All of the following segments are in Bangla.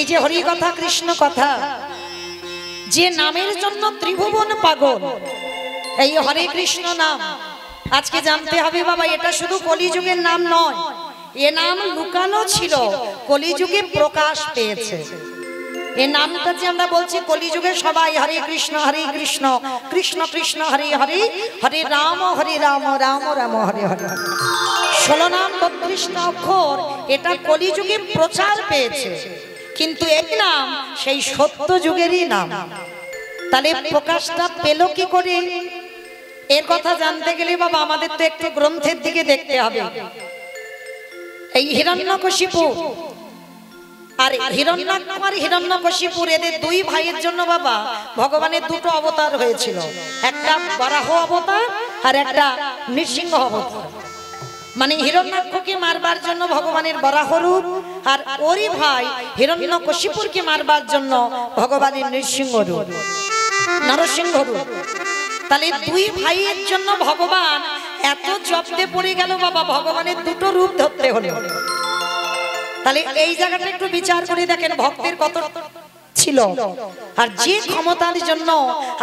এই যে হরি কথা কৃষ্ণ কথা, যে নামের জন্য ত্রিভুবন পাগল, এই হরে কৃষ্ণ নাম আজকে জানতে হবে বাবা। এটা শুধু কলিযুগের নাম নয়, এ নাম লুকানো ছিল, কলিযুগে প্রকাশ পেয়েছে। এই নামটা যে আমরা বলছি কলিযুগে সবাই হরে কৃষ্ণ কৃষ্ণ কৃষ্ণ হরে হরে, হরে রাম রাম রাম হরে হরে। 16 নাম 32 অক্ষর, এটা কলিযুগে প্রচার পেয়েছে, কিন্তু এই নাম সেই সত্য যুগেরই নাম। তাহলে প্রকাশটা পেল কি করে? এর কথা জানতে গেলে বাবা আমাদের তো একটু গ্রন্থের দিকে দেখতে হবে। এই হিরণ্যকশিপু আর হিরণ্যকশিপুর, এদের দুই ভাইয়ের জন্য বাবা ভগবানের দুটো অবতার হয়েছিল, একটা বরাহ অবতার আর একটা নৃসিংহ অবতার। মানে হিরণ্যাক্ষকে মারবার জন্য ভগবানের বরাহ রূপ, আর ওরই ভাই হিরণ্যকশিপুরকে মারবার জন্য ভগবানের নৃসিংহ রূপ, নরসিংহ রূপ। তাহলে দুই ভাইয়ের জন্য ভগবান এত জব্দে পড়ে গেল বাবা, ভগবানের দুটো রূপ ধরতে হলো। তাহলে এই জায়গাটা একটু বিচার করে দেখেন ভক্তের কত ছিল, আর যে ক্ষমতার জন্য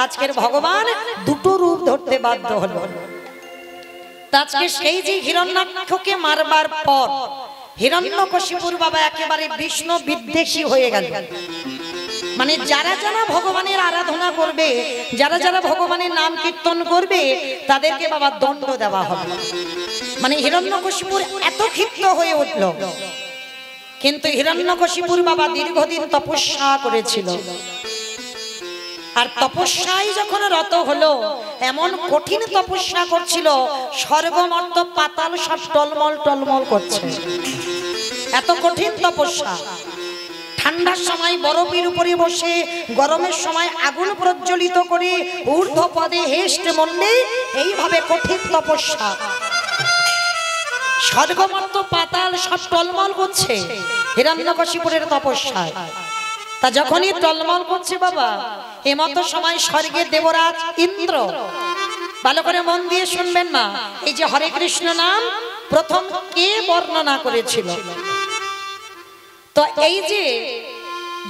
আজকের ভগবান দুটো রূপ ধরতে বাধ্য হলো। আজকে সেই যে হিরণ্যাক্ষকে মারবার পর হিরণ্যকশিপুর বাবা একেবারে বিষ্ণু বিদ্বেষী হয়ে গেল। মানে যারা যারা ভগবানের আরাধনা করবে, যারা যারা ভগবানের নাম কীর্তন করবে, তাদেরকে বাবা দণ্ড দেওয়া হবে। মানে হিরণ্যকশিপুর এত ক্ষিপ্ত হয়ে উঠল। কিন্তু হিরণ্যকশিপুর বাবা দীর্ঘদিন তপস্যা করেছিল, আর তপস্যায় যখন রত হলো, এমন কঠিন তপস্যা করছিল, স্বর্গ মর্ত পাতাল সব টলমল টলমল করছে, এত কঠিন তপস্যা। ঠান্ডার সময় বরফের উপরে বসে, গরমের সময় আগুন প্রজ্বলিত করে, ঊর্ধ্ব পদে হেষ্ট মন্ডে, এইভাবে কঠিন তপস্যা। স্বর্গমর্ত পাতাল সব টলমল করছে হিরণ্যকশিপুরের তপস্যায়। তা যখনই টলমল করছে বাবা, এমত সময় স্বর্গের দেবরাজ ইন্দ্র, ভালো করে মন দিয়ে শুনবেন না, এই যে হরে কৃষ্ণ নাম প্রথম কে বর্ণনা করেছিল? তো এই যে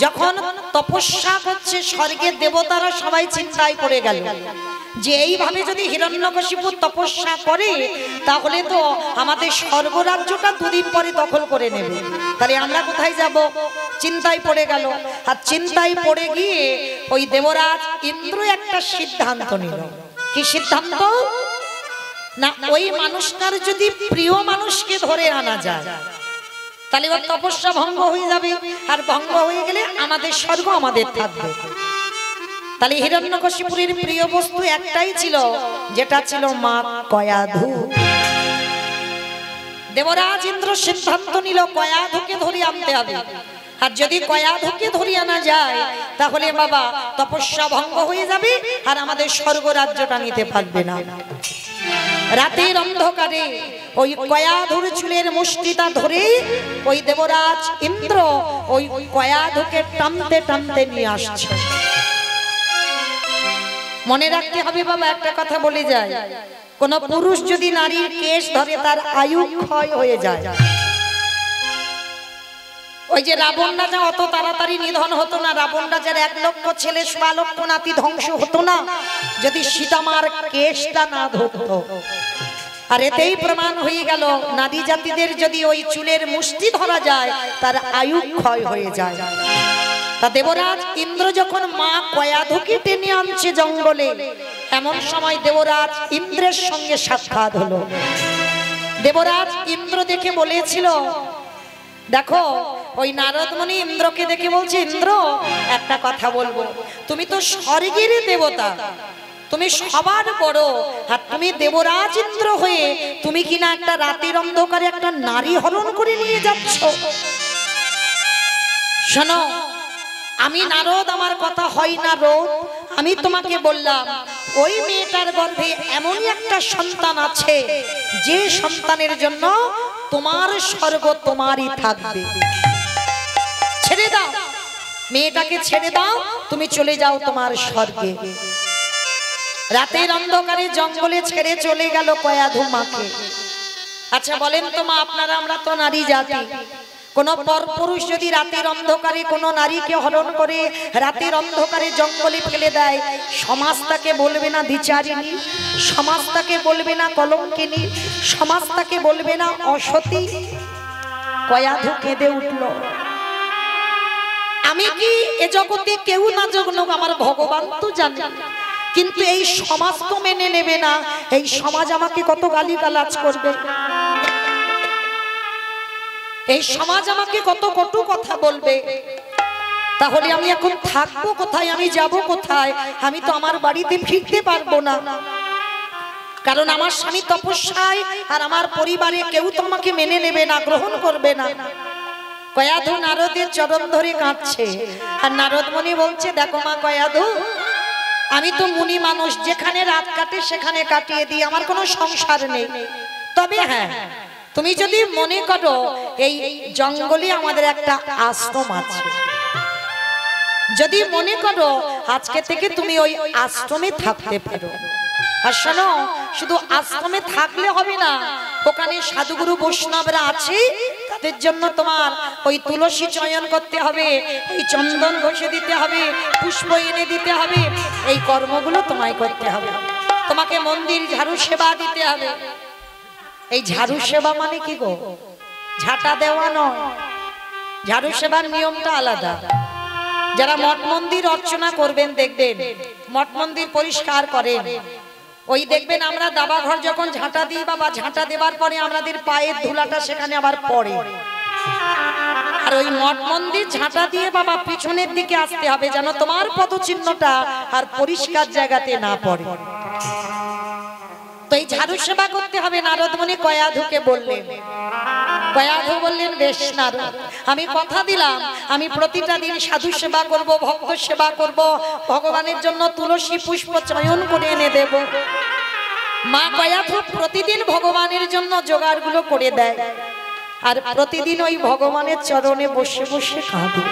যখন তপস্যা করছে, স্বর্গের দেবতারা সবাই চিন্তায় পড়ে গেল যে এইভাবে যদি হিরণ্যকশিপু তপস্যা করে, তাহলে তো আমাদের স্বর্গরাজ্যটা দুদিন পরে দখল করে নেবে, তাহলে আমরা কোথায় যাব? চিন্তায় পড়ে গেল। আর চিন্তায় পড়ে গিয়ে ওই দেবরাজ ইন্দ্র একটা সিদ্ধান্ত নিল। কি সিদ্ধান্ত? না, ওই মানুষটার যদি প্রিয় মানুষকে ধরে আনা যায়, তাহলে ওর তপস্যা ভঙ্গ হয়ে যাবে, আর ভঙ্গ হয়ে গেলে আমাদের স্বর্গ আমাদের থাকবে। তাহলে হিরণ্যকশিপুরের প্রিয় বস্তু একটাই ছিল, যেটা ছিল মা কয়াধু। দেবরাজ ইন্দ্র সিদ্ধান্ত নিল কয়াধুকে ধরে আনতে হবে, আর যদি কয়াধুকে ধরে আনা যায়, তাহলে বাবা তপস্যা ভঙ্গ হয়ে যাবে, আর আমাদের স্বর্গ রাজ্যটা নিতে পারবে না। রাতের অন্ধকারে ওই কয়াধুর চুলের মুষ্টিটা ধরে ওই দেবরাজ ইন্দ্র ওই কয়াধুকে টানতে টানতে নিয়ে আসছে। মনে রাখতে হবে বাবা, একটা কথা বলে যায়, কোন পুরুষ যদি নারীর কেশ ধরে, তার আয়ু ক্ষয় হয়ে যায়। ওই যে রাবণ রাজা অত তাড়াতাড়ি নিধন হতো না, রাবণ রাজার 1 লক্ষ ছেলে 16 লক্ষ নাতি ধ্বংস হতো না, যদি সীতামার কেশটা না ধরতো। আর এতেই প্রমাণ হয়ে গেল, নারী জাতিদের যদি ওই চুলের মুষ্টি ধরা যায়, তার আয়ু ক্ষয় হয়ে যায়। তা দেবরাজ ইন্দ্র যখন মা কয়াধুকে টেনে আনছে জঙ্গলে, এমন সময় দেবরাজ ইন্দ্রের সঙ্গে সাক্ষাৎ হলো। দেবরাজ ইন্দ্র দেখে বলেছিল, দেখো ওই নারদ মুনি ইন্দ্রকে দেখে বলছে, ইন্দ্র একটা কথা বলবো, তুমি তো স্বর্গের দেবতা, তুমি সবার বড়, আর তুমি দেবরাজ ইন্দ্র হয়ে তুমি কিনা একটা রাতের অন্ধকারে একটা নারী হরণ করে নিয়ে যাচ্ছ। শোনো, আমি নারদ, আমার কথা হয় না রোদ, আমি তোমাকে বললাম ওই মেয়েটার গর্ভে এমনই একটা সন্তান আছে, যে সন্তানের জন্য তোমার স্বর্গ তোমারই থাকবে। ছেড়ে দাও, মেয়েটাকে ছেড়ে দাও, তুমি চলে যাও তোমার স্বর্গে। রাতের অন্ধকারে জঙ্গলে ছেড়ে চলে গেল কয়াধু মাকে। আচ্ছা বলেন তো মা, আপনারা আমরা তো নারী জাতি, কোনো পরপুরুষ যদি রাতের অন্ধকারে কোনো নারীকে হরণ করে রাতের অন্ধকারে জঙ্গলে ফেলে দেয়, সমাজ তাকে বলবে না দ্বিচারিণী, সমাজ তাকে বলবে না কলঙ্কিনী, সমাজ তাকে বলবে না অসতী? কয়াধু কেঁদে উঠল, আমি কি এ জগতে কেউ না জানুক, আমার ভগবান তো জানে, কিন্তু এই সমাজ তো মেনে নেবে না। এই সমাজ আমাকে কত গালিগালাজ করবে, এই সমাজ আমাকে কত কটু কথা বলবে, তাহলে আমি এখন থাকবো কোথায়, আমি যাব কোথায়? আমি তো আমার বাড়িতে ফিরতে পারবো না, কারণ আমার স্বামী তপস্যায় আর আমার পরিবারে কেউ তো আমাকে মেনে নেবে না, গ্রহণ করবে না। কয়াধু নারদের চরণ ধরে কাঁদছে, আর নারদ মুনি বলছে, দেখো মা কয়াধু, আমি তো মুনি মানুষ, যেখানে রাত কাটে সেখানে কাটিয়ে দিই, আমার কোনো সংসার নেই। তবে হ্যাঁ, তুমি যদি মনে করো এই জঙ্গলে আমাদের একটা আশ্রম আছে, যদি মনে করো আজকে থেকে তুমি ওই আশ্রমে থাকতে পারো। আর শোনো, শুধু আশ্রমে থাকলে হবে না, ওখানে সাধুগুরু বৈষ্ণবরা আছে, তাদের জন্য তোমার ওই তুলসী চয়ন করতে হবে, ওই চন্দন ঘষে দিতে হবে, পুষ্প এনে দিতে হবে, এই কর্মগুলো তোমায় করতে হবে। তোমাকে মন্দির ঝাড়ু সেবা দিতে হবে। এই ঝাড়ু সেবা মানে কি গো? ঝাঁটা দেওয়া নয়, ঝাড়ু সেবার নিয়মটা আলাদা। যারা মঠ মন্দির অর্চনা করবেন দেখবেন, মঠ মন্দির পরিষ্কার করেন, ওই দেখবেন আমরা দাবা ঘর যখন ঝাঁটা দিই, বাবা ঝাঁটা দেবার পরে আমাদের পায়ের ধুলাটা সেখানে আবার পড়ে, আর ওই মঠ মন্দির ঝাঁটা দিয়ে বাবা পিছনের দিকে আসতে হবে, যেন তোমার পদচিহ্নটা আর পরিষ্কার জায়গাতে না পড়ে। তো এই ঝাড়ু সেবা করতে হবে। নারদ মুনি কয়াধুকে বললেন, কয়াধু বললেন, বেশ নারদ, আমি কথা দিলাম, আমি প্রতিটা দিন সাধু সেবা করব, ভক্ত সেবা করব, ভগবানের জন্য তুলসী পুষ্প চয়ন করে এনে দেব। মা কয়াধু প্রতিদিন ভগবানের জন্য জোগাড়গুলো করে দেয়, আর প্রতিদিন ওই ভগবানের চরণে বসে বসে কাঁদে।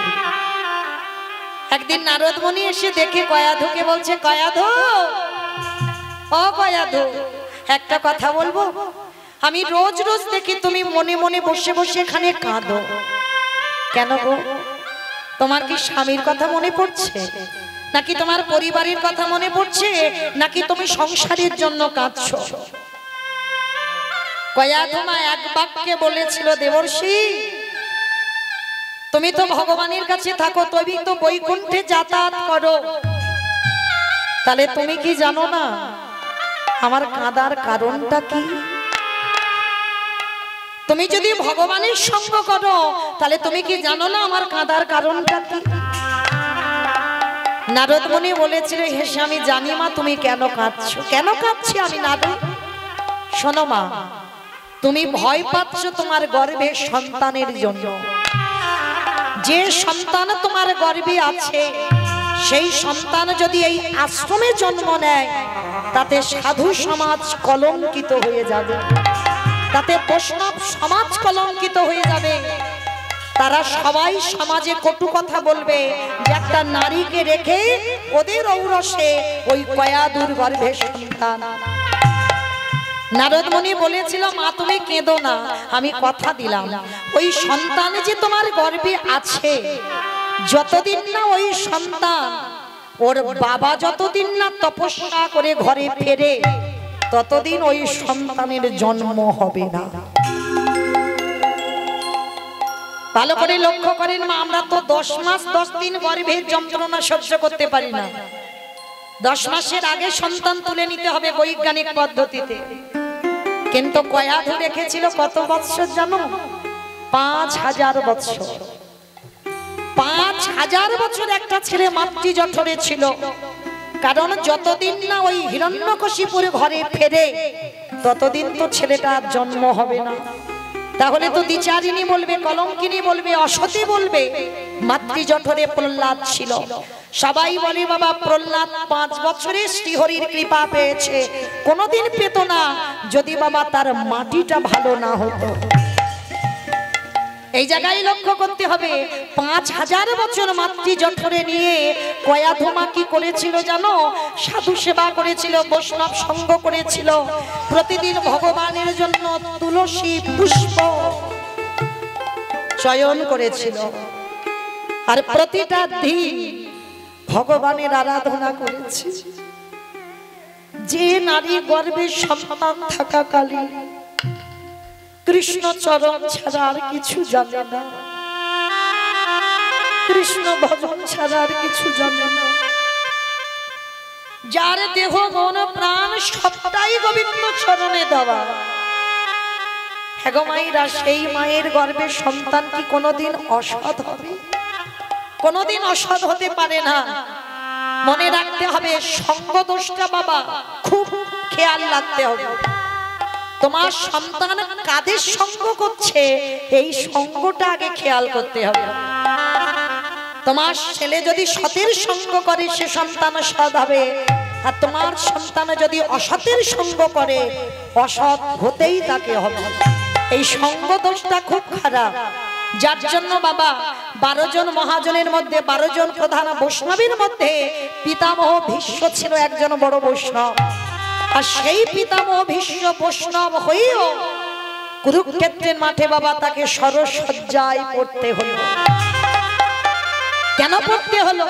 একদিন নারদ মুনি এসে দেখে কয়াধুকে বলছে, কয়াধু, ও কয়াধু, একটা কথা বলবো? আমি রোজ রোজ দেখি তুমি মনে মনে বসে বসে এখানে কাঁদো, কেন গো? তোমার কি স্বামীর কথা মনে পড়ছে, নাকি তোমার পরিবারের কথা মনে পড়ছে, নাকি তুমি সংসারের জন্য কাঁদছো? কয়াধু মা এক বাক্যে বলেছিল, দেবর্ষি, তুমি তো ভগবানের কাছে থাকো, তুমি তো বৈকুণ্ঠে যাতায়াত করো, তাহলে তুমি কি জানো না আমার কাঁদার কারণটা কি? তুমি যদি ভগবানের সঙ্গ করো, তাহলে তুমি কি জানো না আমার কাঁদার কারণটা কি? নারদ মুনি বলেছিল, হেসে, আমি জানি মা তুমি কেন কাঁদছো। কেন কাঁদছি আমি নারদ? শোনো মা, তুমি ভয় পাচ্ছ তোমার গর্ভে সন্তানের জন্য। যে সন্তান তোমার গর্ভে আছে, সেই সন্তান যদি এই আশ্রমে জন্ম নেয়, তাতে সাধু সমাজ কলঙ্কিত হয়ে যাবে, তাতে বৈষ্ণব সমাজ কলঙ্কিত হয়ে যাবে। তারা সবাই সমাজে কটু কথা বলবে যে একটা নারীকে রেখে ওদের ঔরসে ওই কয়াধুর গর্ভে সন্তান। নারদ মুনি বলেছিল, মা তুমি কেঁদো না, আমি কথা দিলাম, ওই সন্তান যে তোমার গর্ভে আছে, যতদিন না ওই সন্তান, ওর বাবা যতদিন না তপস্যা করে ঘরে ফেরে, ততদিন ওই সন্তানের জন্ম হবে না। ভালো করে লক্ষ্য করেন মা, আমরা তো 10 মাস 10 দিন গর্ভের যন্ত্রণা সহ্য করতে পারি না। 10 মাসের আগে সন্তান তুলে নিতে হবে বৈজ্ঞানিক পদ্ধতিতে, কিন্তু কয়াধু রেখেছিল কত বৎসর জানো? 5000 বৎসর। 5000 বছর একটা ছেলে মাতৃ জঠরে ছিল, কারণ যতদিন না ওই হিরণ্যকশিপুর ঘরে ফেরে, ততদিন তো ছেলেটার জন্ম হবে না। তাহলে তো দ্বিচারিণী বলবে, কলঙ্কিনী বলবে, অসতী বলবে। মাতৃ জঠরে প্রহ্লাদ ছিল, সবাই বলে বাবা প্রহ্লাদ 5 বছরে শ্রীহরির কৃপা পেয়েছে, কোনোদিন পেত না যদি বাবা তার মাটিটা ভালো না হতো। এই জায়গায় লক্ষ্য করতে হবে, 5000 বছর মাতৃ জঠরে নিয়ে কয়াধু মা কি করেছিল জানো? সাধু সেবা করেছিল, বৈষ্ণব সঙ্গ করেছিল, প্রতিদিন ভগবানের জন্য তুলসী পুষ্প চয়ন করেছিল আর প্রতিটা দিন ভগবানের আরাধনা করেছে। যে নারী গর্ভে সন্তান থাকাকালীন কৃষ্ণ চরণ ছাড়া আর কিছু জানে না, কৃষ্ণ ভজন ছাড়া আর কিছু জানে না, যার দেহ মন প্রাণ সবটাই গোবিন্দ চরণে দেওয়া, হেগমাইরা সেই মায়ের গর্ভে সন্তান কি কোনোদিন অসৎ হবে? কোনোদিন অসৎ হতে পারে না। মনে রাখতে হবে সঙ্গ দোষটা বাবা খুব খেয়াল রাখতে হবে। তোমার সন্তান কাদের সঙ্গ করছে এই সঙ্গটা আগে খেয়াল করতে হবে। তোমার ছেলে যদি সতের সঙ্গ করে সে সন্তান সৎ হবে, আর তোমার সন্তান যদি অসতের সঙ্গ করে অসৎ হতেই তাকে হবে। এই সঙ্গ দোষটা খুব খারাপ, যার জন্য বাবা 12 জন মহাজনের মধ্যে 12 জন প্রধান বৈষ্ণবের মধ্যে পিতামহ ভীষ্ম ছিল একজন বড় বৈষ্ণব। আর সেই পিতামহ ভীষ্ম বৈষ্ণব হয়েও কুরুক্ষেত্রের মাঠে বাবা তাকে সরসজ্জায় পড়তে হলো। কেন পড়তে হলো?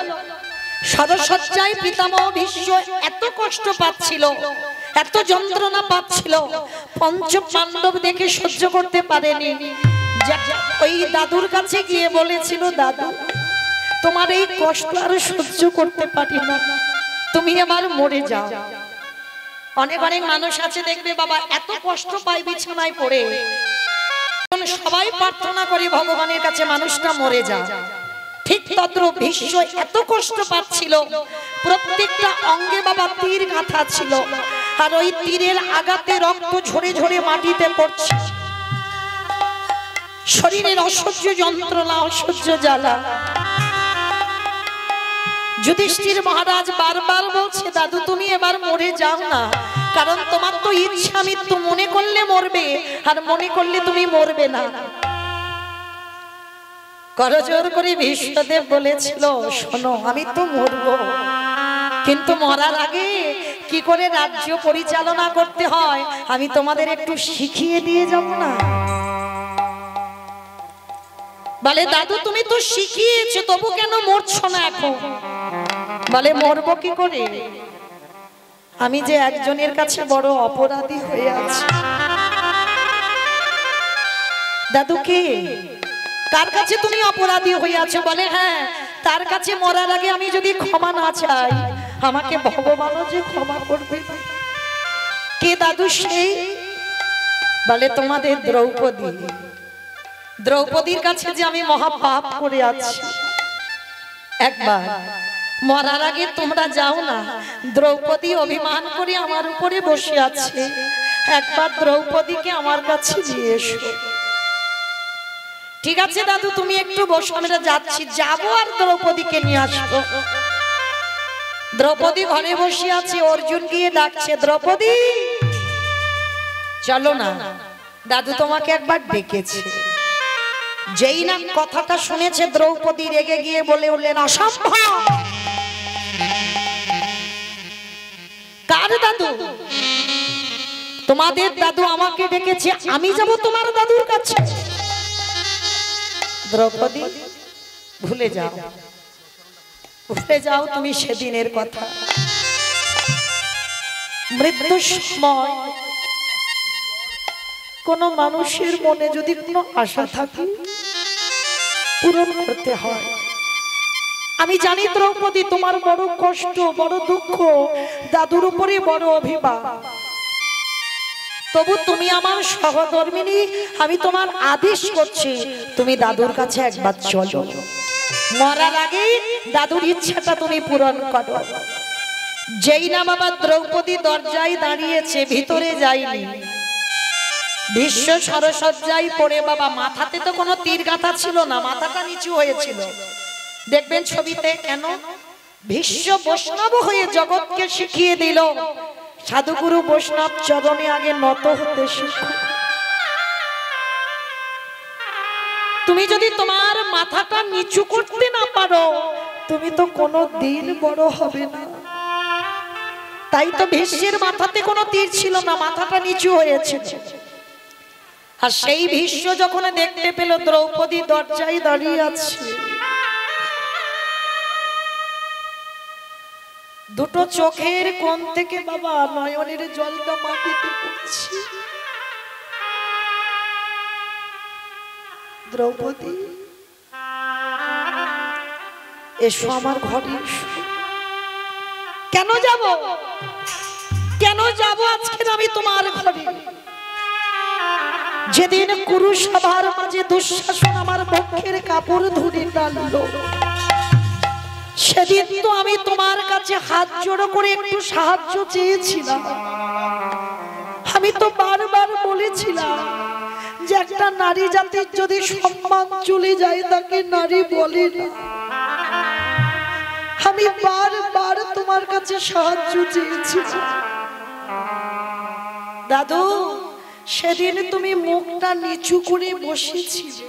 সরসজ্জায় পিতামহ ভীষ্ম এত কষ্ট পাচ্ছিল, এত যন্ত্রণা পাচ্ছিল, পঞ্চ পাণ্ডব দেখে সহ্য করতে পারেনি। ওই দাদুর কাছে গিয়ে বলেছিল, দাদু তোমার এই কষ্ট আর সহ্য করতে পারি না, তুমি আমার মরে যাও। অনেক অনেক মানুষ আছে দেখবে বাবা এত কষ্ট পায় বিছানায় পড়ে, সবাই প্রার্থনা করি ভগবানের কাছে মানুষটা মরে যায়। ঠিক তদ্রূপ ভীষ্ম এত কষ্ট পাচ্ছিল, প্রত্যেকটা অঙ্গে বাবা তীর গাঁথা ছিল, আর ওই তীরের আঘাতে রক্ত ঝরে ঝরে মাটিতে পড়ছে। শরীরের অসহ্য যন্ত্রণা, অসহ্য জ্বালা। যুধিষ্ঠির মহারাজ বারবার বলছে, দাদু তুমি এবার মরে যাও না, কারণ তোমার তো ইচ্ছা মৃত্যু, মনে করলে মরবে আর মনে করলে তুমি মরবে না। করজোর করে ভীষ্মদেব বলেছিল, শোনো আমি তো মরবো, কিন্তু মরার আগে কি করে রাজ্য পরিচালনা করতে হয় আমি তোমাদের একটু শিখিয়ে দিয়ে যাব না? বলে, দাদু তুমি তো শিখিয়েছো, তবু কেন মরছো না এখন? বলে, মরবো কি করে? আমি যে একজনের কাছে বড় অপরাধী হয়ে আছি। দাদু কে? কার কাছে তুমি অপরাধী হয়ে আছো? বলে, হ্যাঁ, তার কাছে মরার আগে আমি যদি ক্ষমা না চাই আমাকে ভগবানও যে ক্ষমা করবে। কে দাদু সেই? বলে, তোমাদের দ্রৌপদী। দ্রৌপদীর কাছে যে আমি মহাপাপ করে আছি, একবার মরার আগে তোমরা যাও না, দ্রৌপদী অভিমান করে আমার উপরে বসে আছে, একবার দ্রৌপদীকে আমার কাছে নিয়ে এসো। ঠিক আছে দাদু তুমি একটু বসো, আমরা যাচ্ছি, যাবো আর দ্রৌপদীকে নিয়ে আসবো। দ্রৌপদী ঘরে বসে আছে, অর্জুন গিয়ে ডাকছে, দ্রৌপদী চলো না, দাদু তোমাকে একবার ডেকেছে। যেই না কথাটা শুনেছে দ্রৌপদী রেগে গিয়ে বলে উঠলেন, অসম্ভব! কার দাদু? তোমাদের দাদু আমাকে ডেকেছে, আমি যাব তোমার দাদুর কাছে? দ্রৌপদী ভুলে যাও, ভুলে যাও তুমি সেদিনের কথা। মৃত্যুর সময় কোন মানুষের মনে যদি কোনো আশা থাকে পূরণ করতে হয়। আমি জানি দ্রৌপদী তোমার বড় কষ্ট, বড় দুঃখ, দাদুর উপরে বড় অভিমান, তবু তুমি আমার সহধর্মিনী, আমি তোমার আদেশ করছি তুমি দাদুর কাছে একবার চলো, মরার আগে দাদুর ইচ্ছাটা তুমি পূরণ করো। যেই না বাবা দ্রৌপদী দরজায় দাঁড়িয়েছে, ভিতরে যায়নি, ভীষ্ম সরসজ্জায় পড়ে বাবা, মাথাতে তো কোনো তীর গাঁথা ছিল না, মাথাটা নিচু হয়েছিল, দেখবেন ছবিতে। কেন? ভীষ্ম বৈষ্ণব হয়ে জগৎকে শিখিয়ে দিল সাধুগুরু বৈষ্ণব চরণে আগে নত হতে শিখো। তুমি যদি তোমার মাথাটা নিচু করতে না পারো তুমি তো কোনো দিন বড় হবে না। তাই তো ভীষ্মের মাথাতে কোনো তীর ছিল না, মাথাটা নিচু হয়েছে। আর সেই ভীষ্ম যখন দেখতে পেল দ্রৌপদী দরজায় দাঁড়িয়ে আছে, দুটো চোখের কোণ থেকে বাবা নয়নের জলটা মাটিতে পড়ছে। দ্রৌপদী, এসো আমার ঘরে এসো। কেন যাব, কেন যাব আজকে আমি তোমার ঘরে? যেদিন কুরুসভার মাঝে দুঃশাসন আমার বক্ষের কাপড় ধরে টানলো, সেদিন তো আমি তোমার কাছে হাত জোড়ো করে একটু সাহায্য চেয়েছিলাম। আমি তো বারবার বলেছিলাম যে একটা নারী জাতির যদি সম্মান চলে যায় তাকে নারী বলে না। আমি বারবার তোমার কাছে সাহায্য চেয়েছি দাদু। সেদিন তুমি মুখটা নিচু করে বসেছিলে,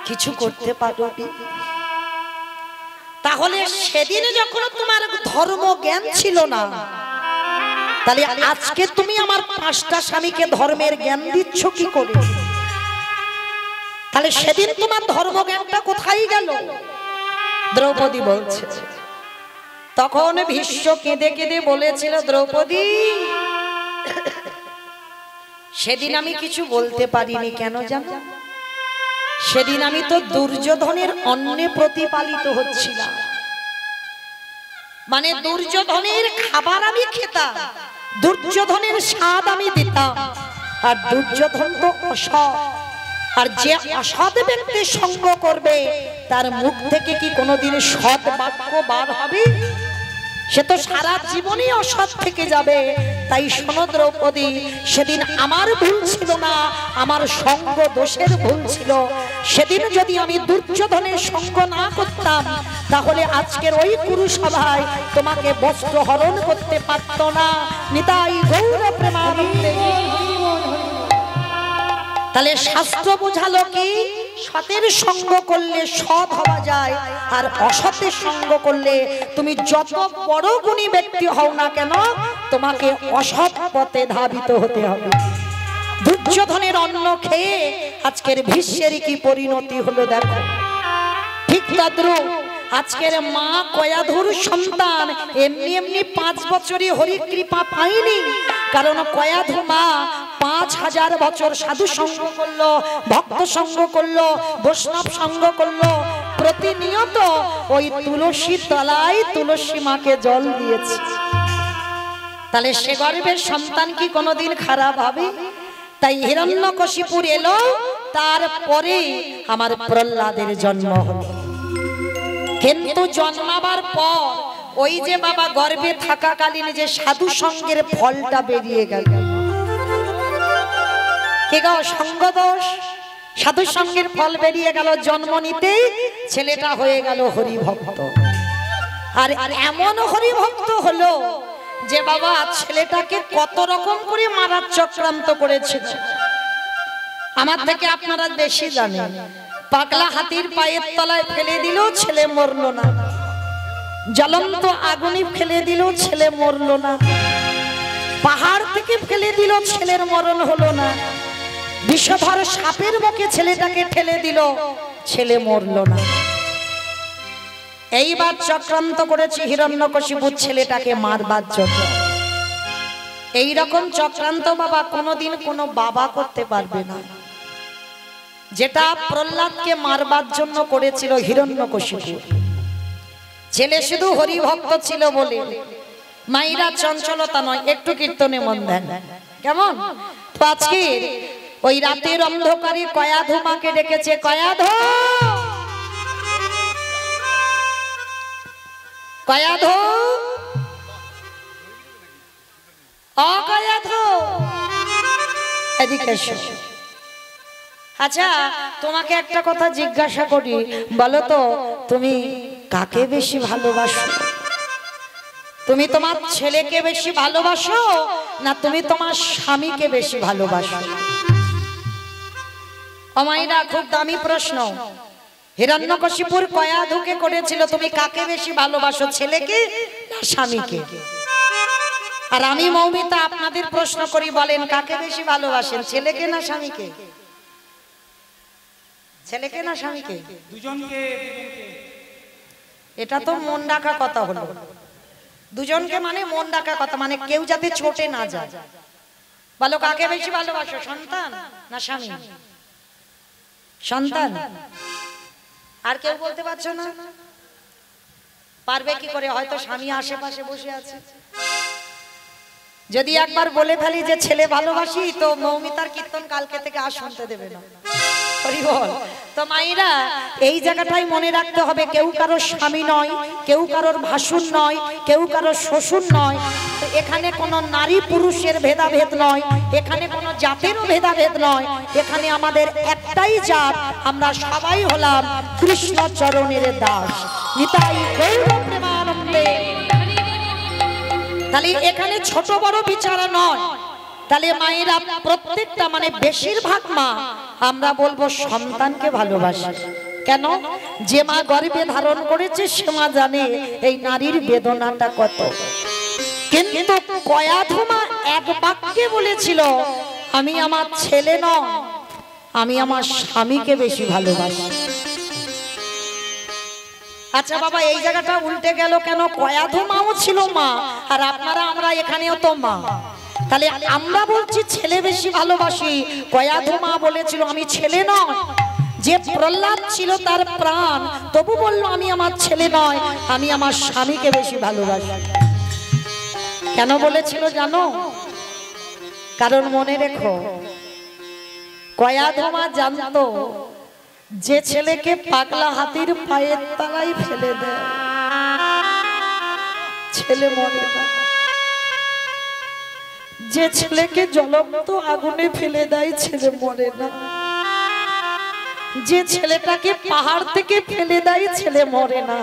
কিছু করতে পারোনি। তাহলে সেদিন যখন তোমার ধর্ম জ্ঞান ছিল না, তাহলে আজকে তুমি আমার 5টা স্বামীকে ধর্মের জ্ঞান দিচ্ছ কি করে? তাহলে সেদিন তোমার ধর্ম জ্ঞানটা কোথায় গেল? দ্রৌপদী বলছে। তখন ভীষ্ম কেঁদে কেঁদে বলেছিল, দ্রৌপদী সেদিন আমি কিছু বলতে পারিনি। কেন জানো? সেদিন আমি তো দুর্যোধনের অন্নে প্রতিপালিত হচ্ছিলাম। মানে দুর্যোধনের খাবার আমি খেতাম, দুর্যোধনের স্বাদ আমি দিতাম। আর দুর্যোধন তো অসৎ, আর যে অসৎ ব্যক্তি সঙ্গ করবে তার মুখ থেকে কি কোনোদিন সৎ বাক্য বার হবে? সে তো সারা জীবনই অসৎ থেকে যাবে। তাই শোনো দ্রৌপদী, সেদিন আমার ভুল ছিল না, আমার সঙ্গ দোষের ভুল ছিল। সেদিন যদি আমি দুর্যোধনের সঙ্গ না করতাম, তাহলে আজকের ওই কুরুসভায় তোমাকে বস্ত্র হরণ করতে পারত না। নিতাই গৌর প্রেমানন্দে। তাহলে শাস্ত্র বোঝালো কি? সতের সঙ্গ করলে সৎ হওয়া যায়, আর অসতের সঙ্গ করলে তুমি যত বড় গুণী ব্যক্তি হও না কেন, তোমাকে অসৎ পথে ধাবিত হতে হবে। দুর্যোধনের অন্ন খেয়ে আজকের ভীষ্মের কি পরিণতি হলো দেখো। ঠিক তদ্রূপ আজকের মা কয়াধুর সন্তান এমনি এমনি 5 বছরই হরিকৃপা পায়নি। কারণ কয়াধু মা 5000 বছর সাধু সঙ্গ করলো, ভক্ত সঙ্গ করলো, বৈষ্ণব সঙ্গ করলো। প্রতিনিয়ত ওই তুলসী তলায় তুলসী মাকে জল দিয়েছে। তাহলে সে গর্ভের সন্তান কি কোনোদিন খারাপ হবে? তাই হিরণ্যকশিপুর এলো, তারপরে আমার প্রহ্লাদের জন্ম হলো। কিন্তু জন্মাবার পর ওই যে বাবা গর্ভে থাকাকালীন যে সাধু সঙ্গের ফলটা বেরিয়ে গেল, কি গো সঙ্গ দোষ, সাধু সঙ্গের ফল বেরিয়ে গেল। জন্ম নিতেই ছেলেটা হয়ে গেল হরিভক্ত। আর এমন হরিভক্ত হলো যে বাবা ছেলেটাকে কত রকম করে মারার চক্রান্ত করেছিল। আমার থেকে আপনারা বেশি জানেন। পাগলা হাতির পায়ের তলায় ফেলে দিল, ছেলে মরল না। জ্বলন্ত আগুনে ফেলে দিল, ছেলে মরল না। পাহাড় থেকে ফেলে দিল, ছেলের মরণ হলো না। বিষধর সাপের মুখে ছেলেটাকে ঠেলে দিল, ছেলে মরল না। এইবার চক্রান্ত করেছে হিরণ্যকশিপু ছেলেটাকে মারবার জন্য। এইরকম চক্রান্ত বাবা কোনোদিন কোনো বাবা করতে পারবে না। যেটা প্রহ্লাদকে মারবার জন্য করেছিল হিরণ্যকশিপু। ছেলে শুধু হরিভক্ত ছিল বলে, মাইরা চঞ্চলতা নয়। একটু কীর্তনে মন দেন কেমন? তো আজকে ওই রাতের অন্ধকারে কয়াধু মাকে ডেকেছে, কয়াধু, কয়াধু, অকয়াধু, এদিকে এসো। আচ্ছা তোমাকে একটা কথা জিজ্ঞাসা করি, বলো তো তুমি কাকে বেশি ভালোবাসো? তুমি তোমার ছেলেকে বেশি ভালোবাসো না তুমি তোমার স্বামীকে বেশি ভালোবাসো? অমাইরা খুব দামি প্রশ্ন। হিরণ্যকশিপুর কয়াধুকে করেছিল, তুমি কাকে বেশি ভালোবাসো, ছেলেকে না স্বামীকে? আর আমি মৌমিতা আপনাদের প্রশ্ন করি, বলেন কাকে বেশি ভালোবাসেন, ছেলেকে না স্বামীকে? ছেলেকে না স্বামীকে? দুজনকে। এটা তো মন ডাকা কথা হলো। দুজনকে মানে মন ডাকা কথা, মানে কেউ যাতে ছোটে না যায়। বলো কাকে বেশি ভালোবাসো, সন্তান না স্বামী? সন্তান। আর কেউ বলতে পারছো না? পারবে কি করে? হয়তো স্বামী আশেপাশে বসে আছে। যদি একবার বলে ফেলি যে ছেলে ভালোবাসি, তো মৌমিতার কীর্তন কালকে থেকে আর শুনতে দেবে না। তো মায়েরা এই জায়গাটাই মনে রাখতে হবে, কেউ কারোর স্বামী নয়, কেউ কারোর ভাসুর নয়, কেউ কারোর শ্বশুর নয়। তো এখানে কোনো নারী পুরুষের ভেদাভেদ নয়, এখানে কোনো জাতেরও ভেদাভেদ নয়। এখানে আমাদের একটাই জাত, আমরা সবাই হলাম কৃষ্ণ চরণের দাস। নিতাই গৌর প্রেমানন্দে। তাহলে এখানে ছোট বড় বিচার নয়। তাহলে মায়েরা প্রত্যেকটা মানে বেশিরভাগ মা আমরা বলবো সন্তানকে ভালোবাসে। কেন? যে মা গর্ভে ধারণ করেছে সে মা জানে এই নারীর বেদনাটা কত। কিন্তু কয়াধুমা এক বাক্যে বলেছিল, আমি আমার ছেলে নয়, আমি আমার স্বামীকে বেশি ভালোবাসি। আচ্ছা বাবা, এই জায়গাটা উল্টে গেল কেন? কয়াধুমাও ছিল মা, আর আপনারা আমরা এখানেও তো মা। তাহলে আমরা বলছি ছেলে বেশি ভালোবাসি, কয়াধুমা বলেছিল আমি ছেলে নয়। যে প্রহ্লাদ ছিল তার প্রাণ, তবু বলল আমি আমার ছেলে নয়, আমি আমার স্বামীকে বেশি ভালোবাসি। কেন বলেছিল জানো? কারণ মনে রেখো, কয়াধুমা জানতো যে ছেলেকে পাগলা হাতির পায়ের তলায় ফেলে দেয় ছেলে মরে না, যে ছেলেকে জ্বলন্ত আগুনে ফেলে দেয় ছেলে মরে না, যে ছেলেটাকে পাহাড় থেকে ফেলে দেয় ছেলে মরে না,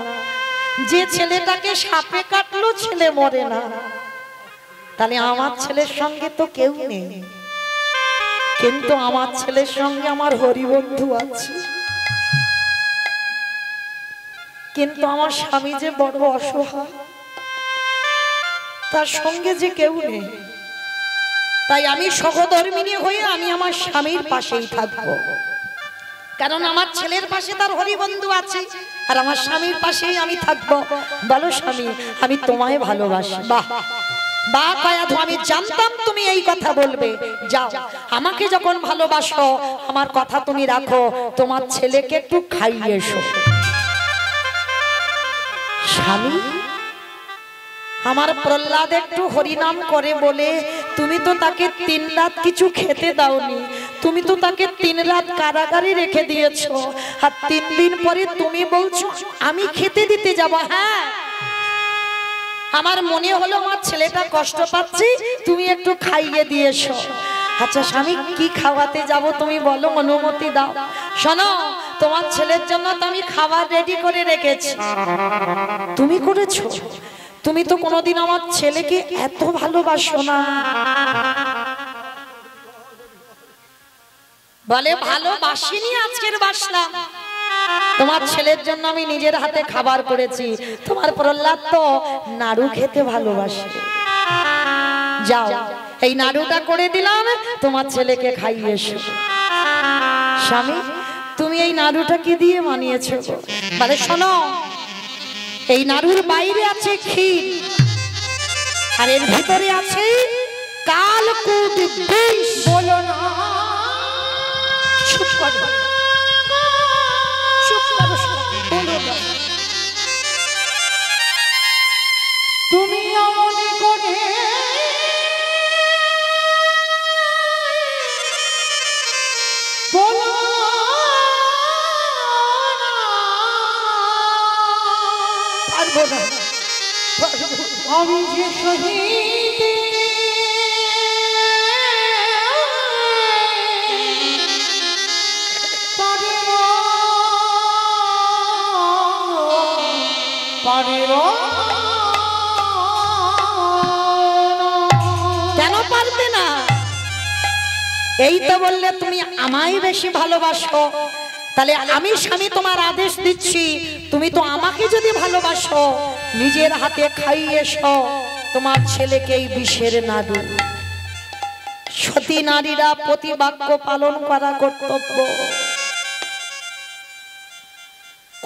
যে ছেলেটাকে সাপে কাটলো ছেলে মরে না। তাহলে আমার ছেলের সঙ্গে তো কেউ নেই, কিন্তু আমার ছেলের সঙ্গে আমার হরিবন্ধু আছে। কিন্তু আমার স্বামী যে বড় অসহায়, তার সঙ্গে যে কেউ নেই। তাই আমি সহধর্মিণী হয়ে আমি আমার স্বামীর পাশেই থাকবো, কারণ আমার ছেলের পাশে তার হরিবন্ধু আছে, আর আমার স্বামীর পাশেই আমি থাকবো। বলো স্বামী, আমি তোমায় ভালোবাসি। বাহ বাহ কয়াধু, আমি জানতাম তুমি এই কথা বলবে। যাও, আমাকে যখন ভালোবাসো আমার কথা তুমি রাখো, তোমার ছেলেকে একটু খাইয়ে এসো। স্বামী, আমার প্রহ্লাদ একটু হরিনাম করে বলে তুমি তো তাকে 3 রাত কিছু খেতে দাওনি, তুমি তো তাকে 3 রাত কারাগারে রেখে দিয়েছো, আর 3 দিন পরে তুমি বলছো আমি খেতে দিতে যাব। হ্যাঁ, আমার মনে হলো আমার ছেলেটা কষ্ট পাচ্ছে, তুমি একটু খাইয়ে দিয়েছো। আচ্ছা স্বামী, কি খাওয়াতে যাব তুমি বলো, অনুমতি দাও। শোনো, তোমার ছেলের জন্য তো আমি খাবার রেডি করে রেখেছি। তুমি করেছো? তুমি তো কোনোদিন আমার ছেলেকে এত ভালোবাসো না। বলে ভালোবাসিনি, আজকের বাসলাম। তোমার ছেলের জন্য আমি নিজের হাতে খাবার করেছি। তোমার প্রহ্লাদ তো নাড়ু খেতে ভালোবাসে। যাও, এই নাড়ুটা করে দিলাম, তোমার ছেলেকে খাইয়ে এসো। স্বামী, তুমি এই নাড়ুটা কি দিয়ে বানিয়েছো? বলে শোনো, এই নাড়ুর বাইরে আছে ক্ষীর, আর এর ভিতরে আছে কালকুট বিষ। বলো না, চুপ করো, চুপ করো, বলো না। তুমি মনে করে বলো না, আমি যে শহীদ কেন পারবে না? এই তো বললে তুমি আমায় বেশি ভালোবাসো, তাহলে আমি স্বামী তোমার আদেশ দিচ্ছি, তুমি তো আমাকে যদি ভালোবাসো নিজের হাতে খাইয়ে এসো, তোমার ছেলেকে এই বিষের নাড়ু। সতী নারীরা প্রতিবাক্য পালন করা কর্তব্য।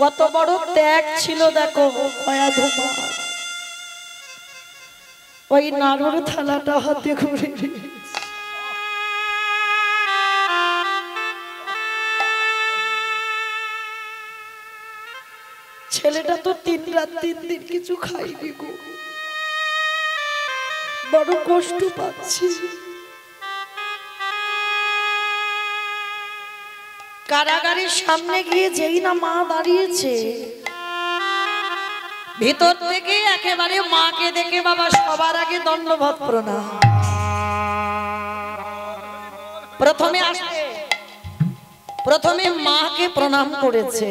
কত বড় ত্যাগ ছিল দেখো কয়াধুমা। ওই নাড়ুর থালাটা হাতে করে ছেলেটা তো 3 রাত 3 দিন কিছু খাইনি গো, বড় কষ্ট পাচ্ছি। কারাগারের সামনে গিয়ে যেই না মা দাঁড়িয়েছে, ভিতর থেকে একেবারে মাকে দেখে বাবা সবার আগে দণ্ডবত প্রণাম। প্রথমে মাকে প্রণাম করেছে।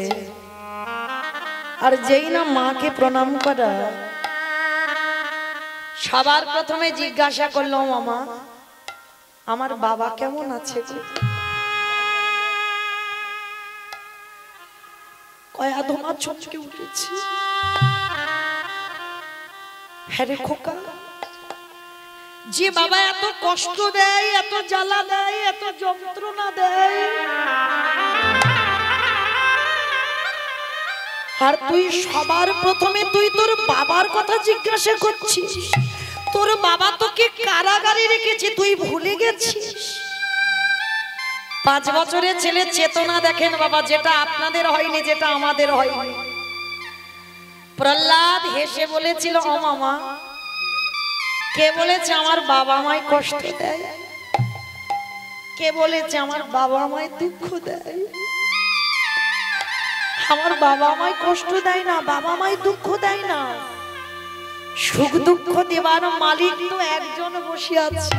আর যেই না মাকে প্রণাম করা, সবার প্রথমে জিজ্ঞাসা করলো, মামা আমার বাবা কেমন আছে? কয়াধুমা চমকে উঠেছি। হ্যাঁ রে খোকা, যে বাবা এত কষ্ট দেয়, এত জ্বালা দেয়, এত যন্ত্রণা দেয়, আর তুই সবার প্রথমে তুই তোর বাবার কথা জিজ্ঞাসা করছিস? তোর বাবা তোকে কারাগারে রেখেছে, তুই ভুলে গেছিস? 5 বছরের ছেলে চেতনা দেখেন বাবা, যেটা আপনাদের হয়নি, যেটা আমাদের হয়নি। প্রহ্লাদ হেসে বলেছিল, ও মামা, কে বলেছে আমার বাবা মায় কষ্ট দেয়? কে বলেছে আমার বাবা মায় দুঃখ দেয়? আমার বাবা আমায় কষ্ট দেয় না, বাবা আমায় দুঃখ দেয় না। সুখ দুঃখ দেবার মালিক তো একজন বসে আছে।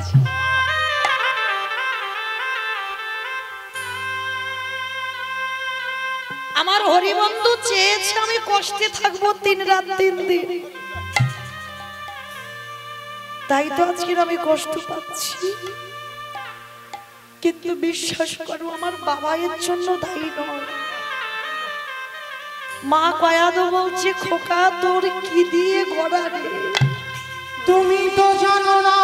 আমার হরিবন্ধু চেয়েছে আমি কষ্টে থাকবো 3 রাত 3 দিন, তাই তো আজকে আমি কষ্ট পাচ্ছি। কিন্তু বিশ্বাস করো, আমার বাবা এর জন্য দায়ী নয়। মা কয়াধু বলছে, খোকা তোর কি দিয়ে গড়া রে? তুমি তো জানো না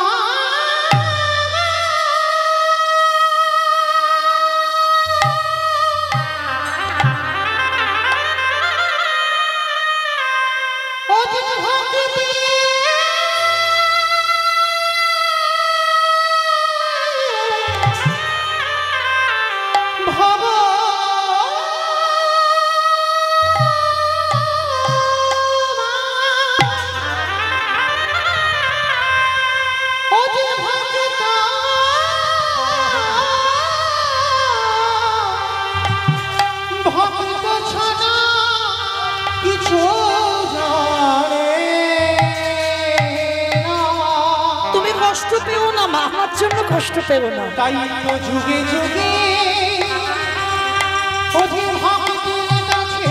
জন্য কষ্ট পেও না। তাই তো যুগে যুগে অধীর ভক্তের কাছে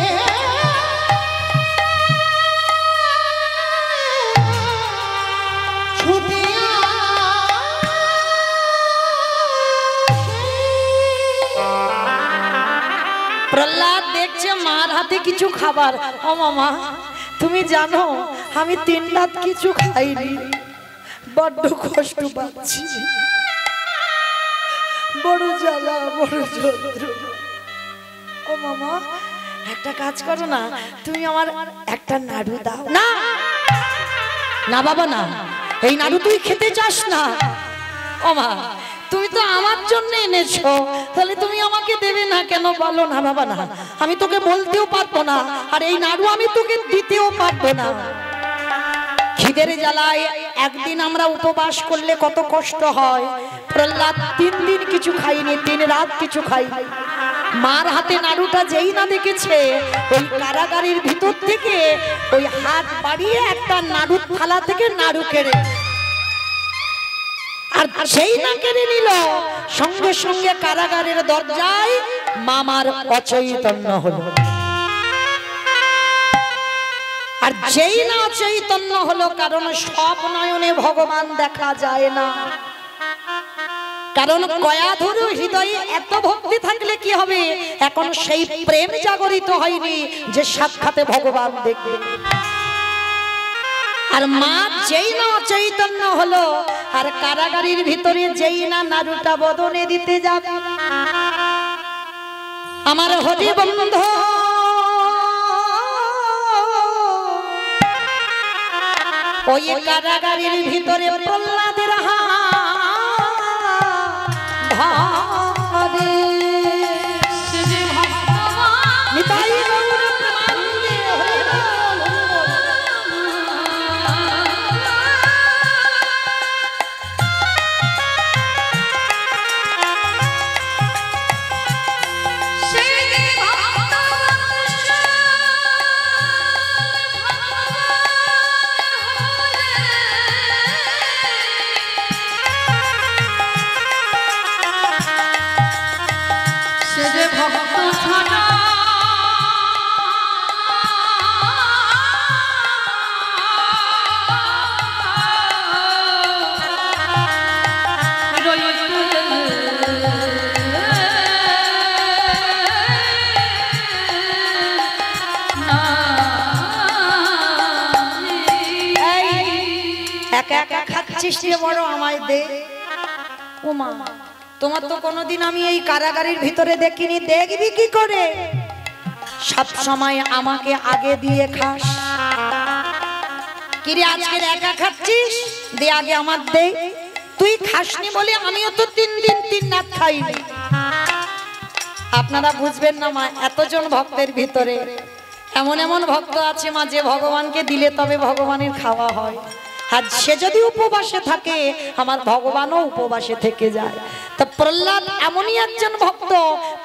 ছুটে প্রহ্লাদ দেখছে মার হাতে কিছু খাবার। ও মামা, তুমি জানো আমি 3 রাত কিছু খাইনি, বড্ড কষ্ট পাচ্ছি, বড় জ্বালা, বড় যন্ত্রণা। ও মামা, একটা কাজ করো না, তুমি আমার একটা নাড়ু দাও। না না বাবা না, এই নাড়ু তুই খেতে চাস না। ও মা, তুমি তো আমার জন্য এনেছো, তাহলে তুমি আমাকে দেবে না কেন বলো না বাবা? না, আমি তোকে বলতেও পারবো না, আর এই নাড়ু আমি তোকে দিতেও পারবো না। খিদের জ্বালায় একদিন আমরা উপবাস করলে কত কষ্ট হয়। প্রহ্লাদ 3 দিন কিছু খাইনি, 3 রাত কিছু খাই। মার হাতে নাড়ুটা যেই না দেখেছে, ওই কারাগারের ভিতর থেকে ওই হাত বাড়িয়ে একটা নাড়ুর থালা থেকে নাড়ু কেড়ে, আর সেই না কেড়ে নিল, সঙ্গে সঙ্গে কারাগারের দরজায় মামার অচৈতন্য হলো। আর যেই না চৈতন্য হলো, কারণ সব নয়নে ভগবান দেখা যায় না। কারণ কয়াধুর হৃদয়ে এত ভক্তি থাকলে কি হবে, এখন সেই প্রেম জাগরিত হয়নি যে সাক্ষাতে ভগবান দেখবে। আর মা যেই না চৈতন্য হলো আর কারাগারের ভিতরে যেই না নাড়ুটা বদনে দিতে যাবে, আমার হরি বন্ধু ওই কারাগারের ভিতরে প্রহ্লাদের বড় আমায় দে। ওমা, তোমার তো কোনোদিন আমি এই কারাগারের ভিতরে দেখিনি, দেখবি কি করে? সব সময় আমাকে আগে দিয়ে খাস। কিরে আজকে একা খাচ্ছিস? দে আগে আমার দে। তুই খাসনি বলে আমিও তো 3 দিন 3 রাত খাইনি। আপনারা বুঝবেন না মা, এতজন ভক্তের ভিতরে এমন এমন ভক্ত আছে মা, যে ভগবানকে দিলে তবে ভগবানের খাওয়া হয়। আর সে যদি উপবাসে থাকে আমার ভগবানও উপবাসে থেকে যায়। তো প্রহ্লাদ এমনই একজন ভক্ত,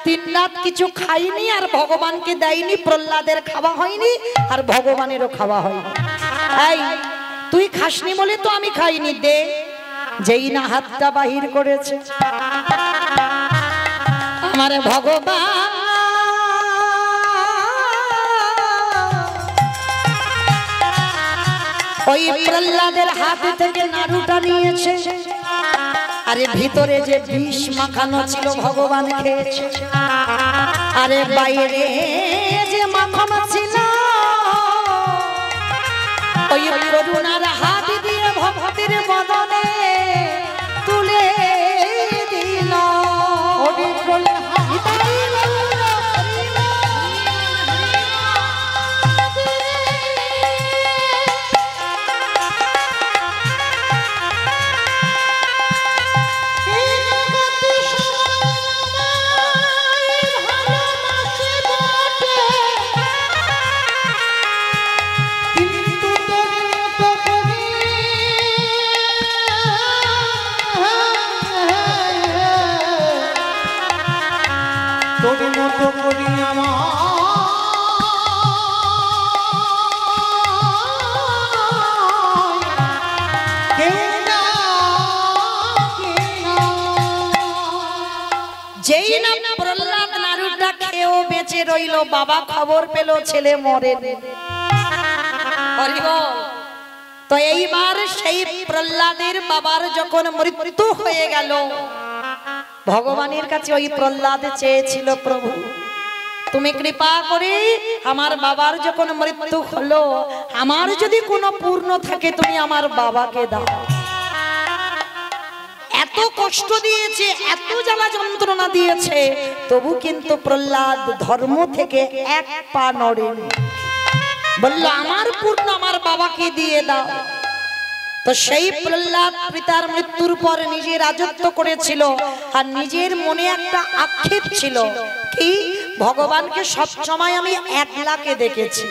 3 রাত কিছু খাইনি আর ভগবানকে দেয়নি। প্রহ্লাদের খাওয়া হয়নি আর ভগবানেরও খাওয়া হয়নি। এই তুই খাসনি বলে তো আমি খাইনি, দে। যেই না হাতটা বাহির করেছে আমার ভগবান ওই প্রহ্লাদের হাত থেকে নাড়ুটা নিয়েছে। আরে ভিতরে যে বিষ মাখানো ছিল ভগবান খেয়েছে, আরে বাইরে যে মাখানো ছিল ওই করুণার হাত দিয়ে ভক্তের বদনে তুলে দিল। যেই না প্রহ্লাদ নাড়ুটা খেয়েও বেঁচে রইল, বাবা খবর পেল ছেলে মরে। তো এইবার সেই প্রহ্লাদের বাবার যখন মৃত্যু হয়ে গেল, ভগবানের কাছে ওই প্রহ্লাদ চেয়েছিল, প্রভু তুমি কৃপা করে আমার বাবার যখন মৃত্যু হলো, আমার যদি কোনো পূর্ণ থাকে তুমি আমার বাবাকে দাও। এত কষ্ট দিয়েছে, এত জ্বালা যন্ত্রণা দিয়েছে, তবু কিন্তু প্রহ্লাদ ধর্ম থেকে এক পা নড়েনি। বলল আমার পূর্ণ আমার বাবাকে দিয়ে দাও। তো সেই প্রহ্লাদ পিতার মৃত্যুর পর নিজে রাজত্ব করেছিল, আর নিজের মনে একটা আক্ষেপ ছিল কি, ভগবানকে সব সময় আমি একলাকে দেখেছি,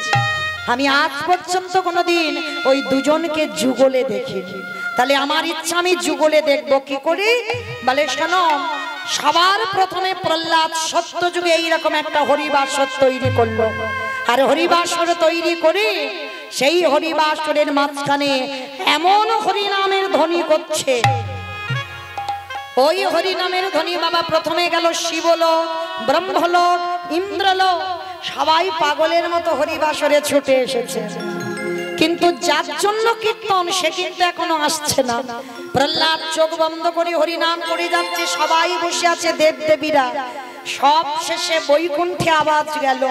আমি আজ পর্যন্ত কোনোদিন ওই দুজনকে যুগলে দেখিনি। তাহলে আমার ইচ্ছা আমি যুগলে দেখবো কি করে। বলে শোনো, সবার প্রথমে প্রহ্লাদ সত্য যুগে এইরকম একটা হরিবাসর তৈরি করলো। আর হরিবাসর তৈরি করে সেই হরিবাসরের মাঝখানে এমন হরিনামের ধ্বনি করছে, ওই হরিনামের ধ্বনি বাবা প্রথমে গেল শিবলোক, ব্রহ্মলোক, ইন্দ্রলোক, সবাই পাগলের মতো হরিবাসরে ছুটে এসেছে। কিন্তু যার জন্য কীর্তন সে কিন্তু এখনো আসছে না। প্রহ্লাদ চোখ বন্ধ করে হরিনাম করে যাচ্ছে, সবাই বসে আছে দেব দেবীরা। সব শেষে বৈকুণ্ঠে আওয়াজ গেল।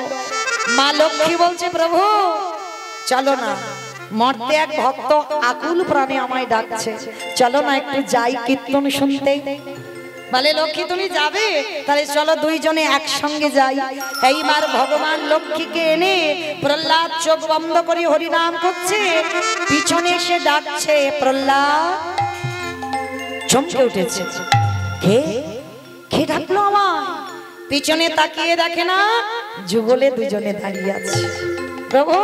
মা লক্ষ্মী বলছে, প্রভু চলো না, মরতে এক ভক্ত আকুল প্রাণে আমায় ডাকছে, চলো না একটু যাই কীর্তন শুনতে। বলে লক্ষ্মী তুমি যাবে, তাহলে চলো দুইজনে একসঙ্গে যাই। এইবার ভগবান লক্ষ্মীকে এনে প্রহ্লাদ চোখ বন্ধ করে হরিনাম করছে, পিছনে এসে ডাকছে প্রহ্লাদ। চমকে উঠেছে, কে ডাকলো আমায়? পিছনে তাকিয়ে দেখে না যুগলে দুজনে দাঁড়িয়ে আছে। প্রভু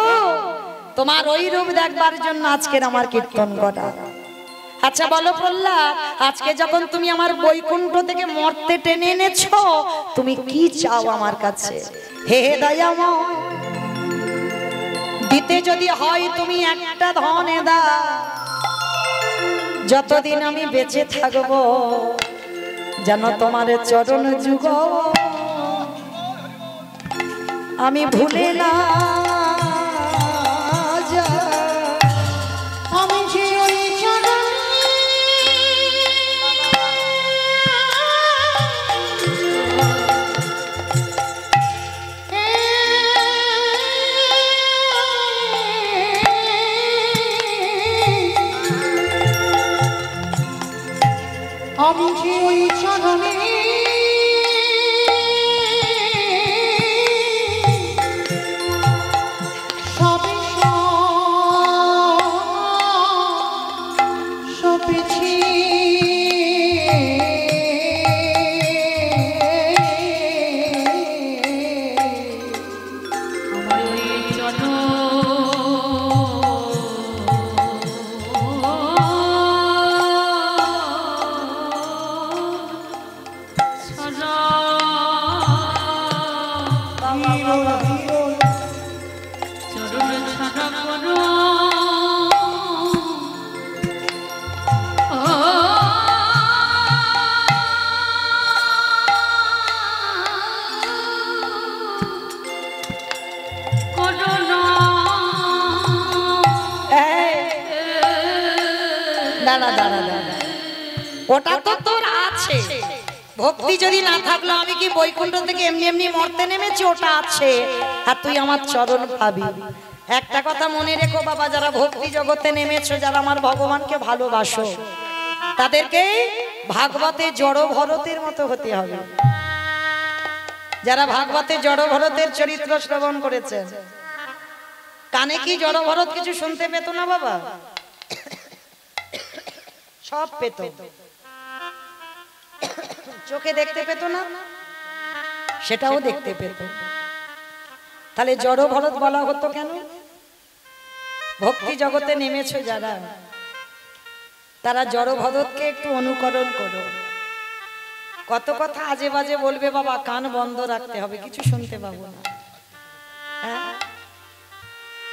তোমার ওই রূপ দেখবার জন্য আজকের আমার কীর্তন করা। আচ্ছা বলো প্রহ্লাদ, আজকে যখন তুমি আমার বৈকুণ্ঠ থেকে মর্তে টেনে এনেছো, তুমি কি চাও আমার কাছে? হে দয়াময়, দিতে যদি হয় তুমি একটা ধন দাও, যতদিন আমি বেঁচে থাকবো যেন তোমার চরণ যুগ আমি ভুলে না। আমি যে ওই চরণে সপেছি, আমার ওই চরণ ওটা তো তোর আছে, ভক্তি যদি না থাকলো আমি কি বৈকুণ্ঠ থেকে এমনি এমনি মরতে নেমেছি? ওটা আছে, আর তুই আমার চরণ পাবি। একটা কথা মনে রেখো বাবা, যারা ভক্তি জগতে নেমেছো, যারা আমার ভগবানকে ভালোবাসো, তাদেরকে ভাগবতে জড় ভরতের মতো হতে হবে। যারা ভাগবতে জড় ভরতের চরিত্র শ্রবণ করেছে, কানে কি জড় ভরত কিছু শুনতে পেত না বাবা? সব পেত। চোখে দেখতে পেত না, সেটাও দেখতে পেত। তাহলে জড় ভরত বলা হতো কেন? ভক্তি জগতে নেমেছো যারা, তারা জড় ভরতকে একটু অনুকরণ করো। কত কথা আজে বাজে বলবে বাবা, কান বন্ধ রাখতে হবে, কিছু শুনতে পাবো না। হ্যাঁ,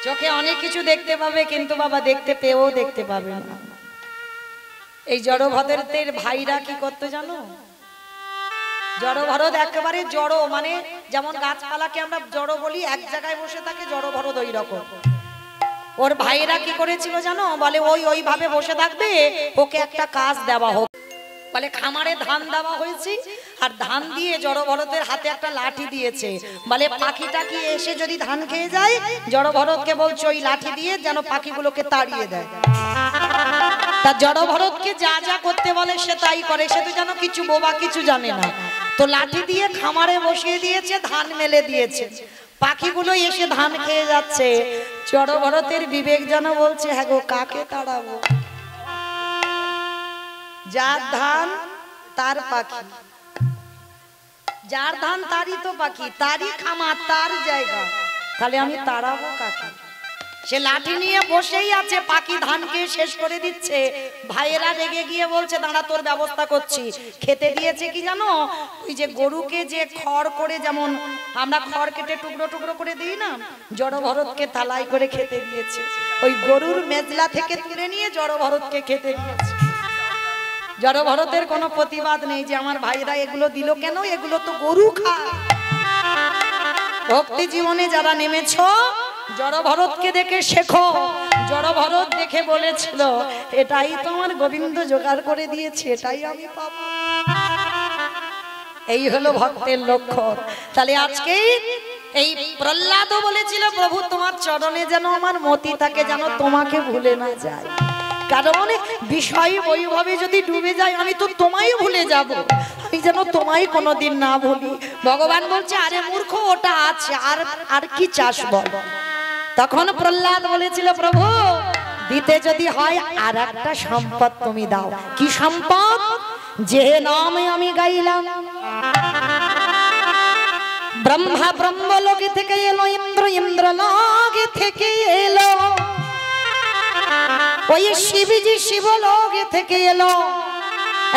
চোখে অনেক কিছু দেখতে পাবে, কিন্তু বাবা দেখতে পেয়েও দেখতে পাবে না। এই জড় ভরতের ভাইরা কি করতো জানো? জড় ভরত একেবারে জড়, মানে যেমন গাছপালাকে আমরা জড় বলি, এক জায়গায় বসে থাকে, জড় ভরত ওই রকম। ওর ভাইরা কি করেছিল জানো? বলে ওইভাবে বসে থাকবে, ওকে একটা কাজ দেওয়া হোক। বলে খামারে ধান দেওয়া হয়েছে, আর ধান দিয়ে জড় ভরতের হাতে একটা লাঠি দিয়েছে। বলে পাখিটা কি এসে যদি ধান খেয়ে যায়, জড় ভরতকে বলছে ওই লাঠি দিয়ে যেন পাখিগুলোকে তাড়িয়ে দেয়। তা জড় ভরতকে যা যা করতে বলে সে তাই করে, সে তো যেন কিছু বোবা কিছু জানে না। তো লাঠি দিয়ে খামারে বসিয়ে দিয়েছে, ধান মেলে দিয়েছে, পাখিগুলো এসে ধান খেয়ে যাচ্ছে। জড় ভরতের বিবেক যেন বলছে, হ্যাঁ গো, কাকে তাড়াবো? যার ধান তার পাখি, যার ধান তারই তো পাখি, তারই খামার, তার জায়গা, তাহলে আমি তাড়াবো কাকে? সে লাঠি নিয়ে বসেই আছে, পাখি ধান খেয়ে শেষ করে দিচ্ছে। ভাইয়েরা রেগে গিয়ে বলছে, দাঁড়া তোর ব্যবস্থা করছি। খেতে দিয়েছে কি জানো? ওই যে গরুকে যে খড় করে, যেমন আমরা খড় কেটে টুকরো টুকরো করে দিই না, জড় ভরতকে থালাই করে খেতে দিয়েছে। ওই গরুর মেজলা থেকে তুলে নিয়ে জড় ভরতকে খেতে দিয়েছে। জড় ভরতের কোনো প্রতিবাদ নেই যে আমার ভাইরা এগুলো দিল কেন, এগুলো তো গরু খায়। ভক্তি জীবনে যারা নেমেছো, জড় ভরতকে দেখে শেখো। জড় ভরত দেখে বলেছিল, এটাই তোমার গোবিন্দ জোগাড় করে দিয়েছে, এটাই আমি পাবো। এই হলো ভক্তের লক্ষ্য। তাহলে আজকে এই প্রহ্লাদও বলেছিল প্রভু তোমার চরণে যেন আমার মতি থাকে, যেন তোমাকে ভুলে না যায়, কারণ বিষয় বৈভবে যদি ডুবে যায় আমি তো তোমায় ভুলে যাব, আমি যেন তোমায় কোনোদিন না ভুলি। ভগবান বলছে আরে মূর্খ ওটা আছে, আর আর কি চাস বল। তখন প্রহ্লাদ বলেছিল প্রভু দিতে যদি হয় আর একটা সম্পদ তুমি দাও। কি সম্পদ? যে নামে আমি গাইলাম, ব্রহ্মা ব্রহ্মলোকে থেকে এলো, ইন্দ্র ইন্দ্রলোকে থেকে এলো, ওই শিবজি শিবলোকে থেকে এলো,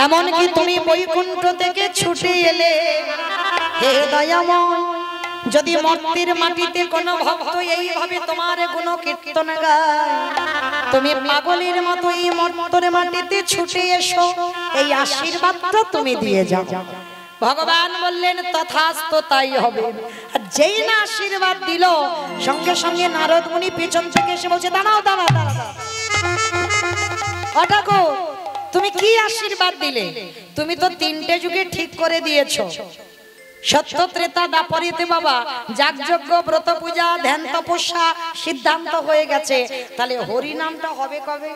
এমনকি তুমি বৈকুণ্ঠ থেকে ছুটে এলে। হে দয়াময়, যদি মর্তের মাটিতে কোনো ভক্ত এইভাবে তোমার গুণ কীর্তন গায়, তুমি পাগলের মতো এই মর্তের মাটিতে ছুটে এসো, এই আশীর্বাদটা তুমি দিয়ে যাও। ভগবান বললেন তথাস্তু, তাই হবে। আর যেই না আশীর্বাদ দিল, সঙ্গে সঙ্গে নারদ মুনি পেছন থেকে এসে বলছে দাঁড়াও দাঁড়াও দাঁড়াও, অটাকো তুমি কি আশীর্বাদ দিলে? তুমি তো তিনটে যুগে ঠিক করে দিয়েছো, সত্য ত্রেতা দাপরিতে বাবা, যাগযজ্ঞ ব্রত পূজা ধ্যান তপস্যা সিদ্ধান্ত হয়ে গেছে, তাহলে হরি নামটা হবে কবে?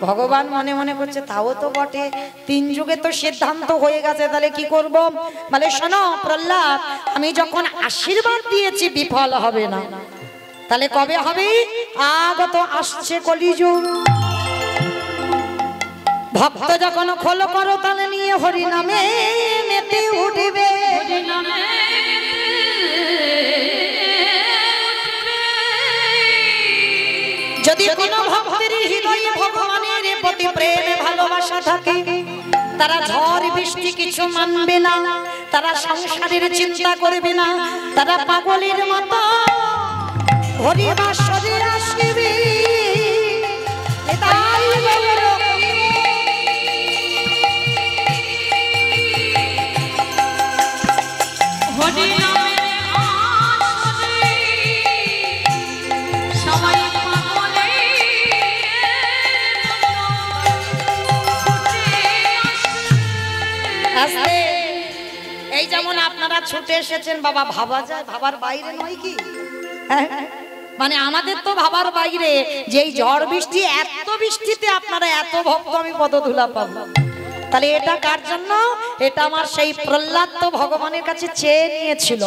ভগবান মনে মনে করছে তাও তো বটে, তিন যুগে তো সিদ্ধান্ত হয়ে গেছে, তাহলে কি করব? বলে শোনো প্রহ্লাদ, আমি যখন আশীর্বাদ দিয়েছি বিফল হবে না, তাহলে কবে হবে? আগত আসছে কলিযুগ, ভক্ত যখন খোল করো তাহলে নিয়ে হরি নামে মেতে উঠবে। যদি কোনো ভক্তের হৃদয়ে ভগবানের প্রতি প্রেম ভালোবাসা থাকে, তারা ঝড় বৃষ্টি কিছু মানবে না, তারা সংসারের চিন্তা করবে না, তারা পাগলের মতো হরি বাসরে আসবে। তাই বলো হরি নামের আসরে সবাই পাগলে আসবে। এই যেমন আপনারা ছুটে এসেছেন বাবা, ভাবা যায় ভাবার বাইরে নয় কি? হ্যাঁ? মানে আমাদের তো ভাবার বাইরে যে এই ঝড় বৃষ্টি, এত বৃষ্টিতে আপনারা এত ভক্ত আমি পদধূলা পাবো, তাহলে এটা কার জন্য? এটা আমার সেই প্রহ্লাদ তো ভগবানের কাছে চেয়ে নিয়েছিল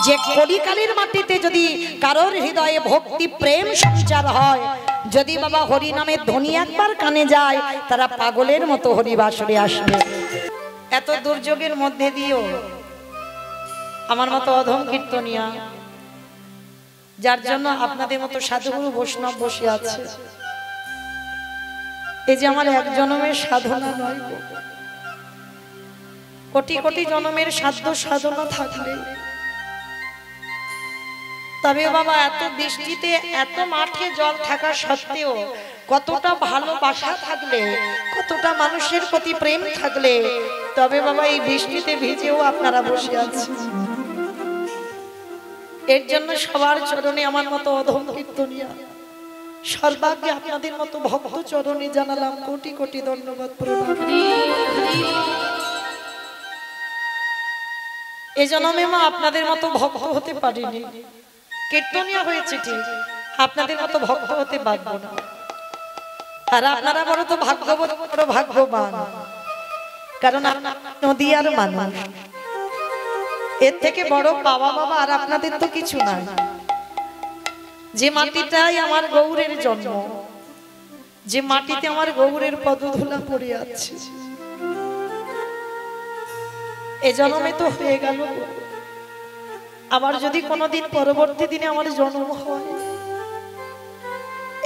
যে কলিকালের মাটিতে যদি কারোর হৃদয়ে ভক্তি প্রেম সঞ্চার হয়, যদি বাবা হরি নামের ধ্বনি একবার কানে যায়, তারা পাগলের মতো হরি বাসরে আসবে। এত দুর্যোগের মধ্যে দিয়েও আমার মতো অধম কীর্তনিয়া, যার জন্য আপনাদের মতো সাধুগুরু বৈষ্ণব বসে আছে, এই যে আমার এক জন্মের সাধনা নয়, কোটি কোটি জন্মের সাধ্য সাধনা থাকলে, তবে বাবা এত বৃষ্টিতে এত মাঠে জল থাকা সত্ত্বেও, কতটা ভালোবাসা থাকলে, কতটা মানুষের প্রতি প্রেম থাকলে, তবে বাবা এই বৃষ্টিতে ভিজেও আপনারা বসে আছেন। এর জন্য সবার চরণে আমার মতো অধম কীর্তনিয়া, সর্বাগ্যে আপনাদের মতো ভক্ত চরণে জানালাম কোটি কোটি ধন্যবাদ প্রণাম। এই জন্মে মা আপনাদের মতো ভক্ত হতে পারিনি, কীর্তনিয়া হয়েছে ঠিক, আপনাদের মতো ভক্ত হতে পারবো না। আর আপনারা বড় তো ভাগ্যবতী, বড় ভাগ্যবান, কারণ নদীয়ার মানুষ, এর থেকে বড় পাওয়া বাবা আর আপনাদের তো কিছু নাই। যে মাটিটাই আমার গৌরের জন্ম, যে মাটিতে আমার গৌরের পদধূলা পড়ে আছে, এ জন্মে তো হয়ে গেল। আবার যদি কোনোদিন পরবর্তী দিনে আমার জন্ম হয়,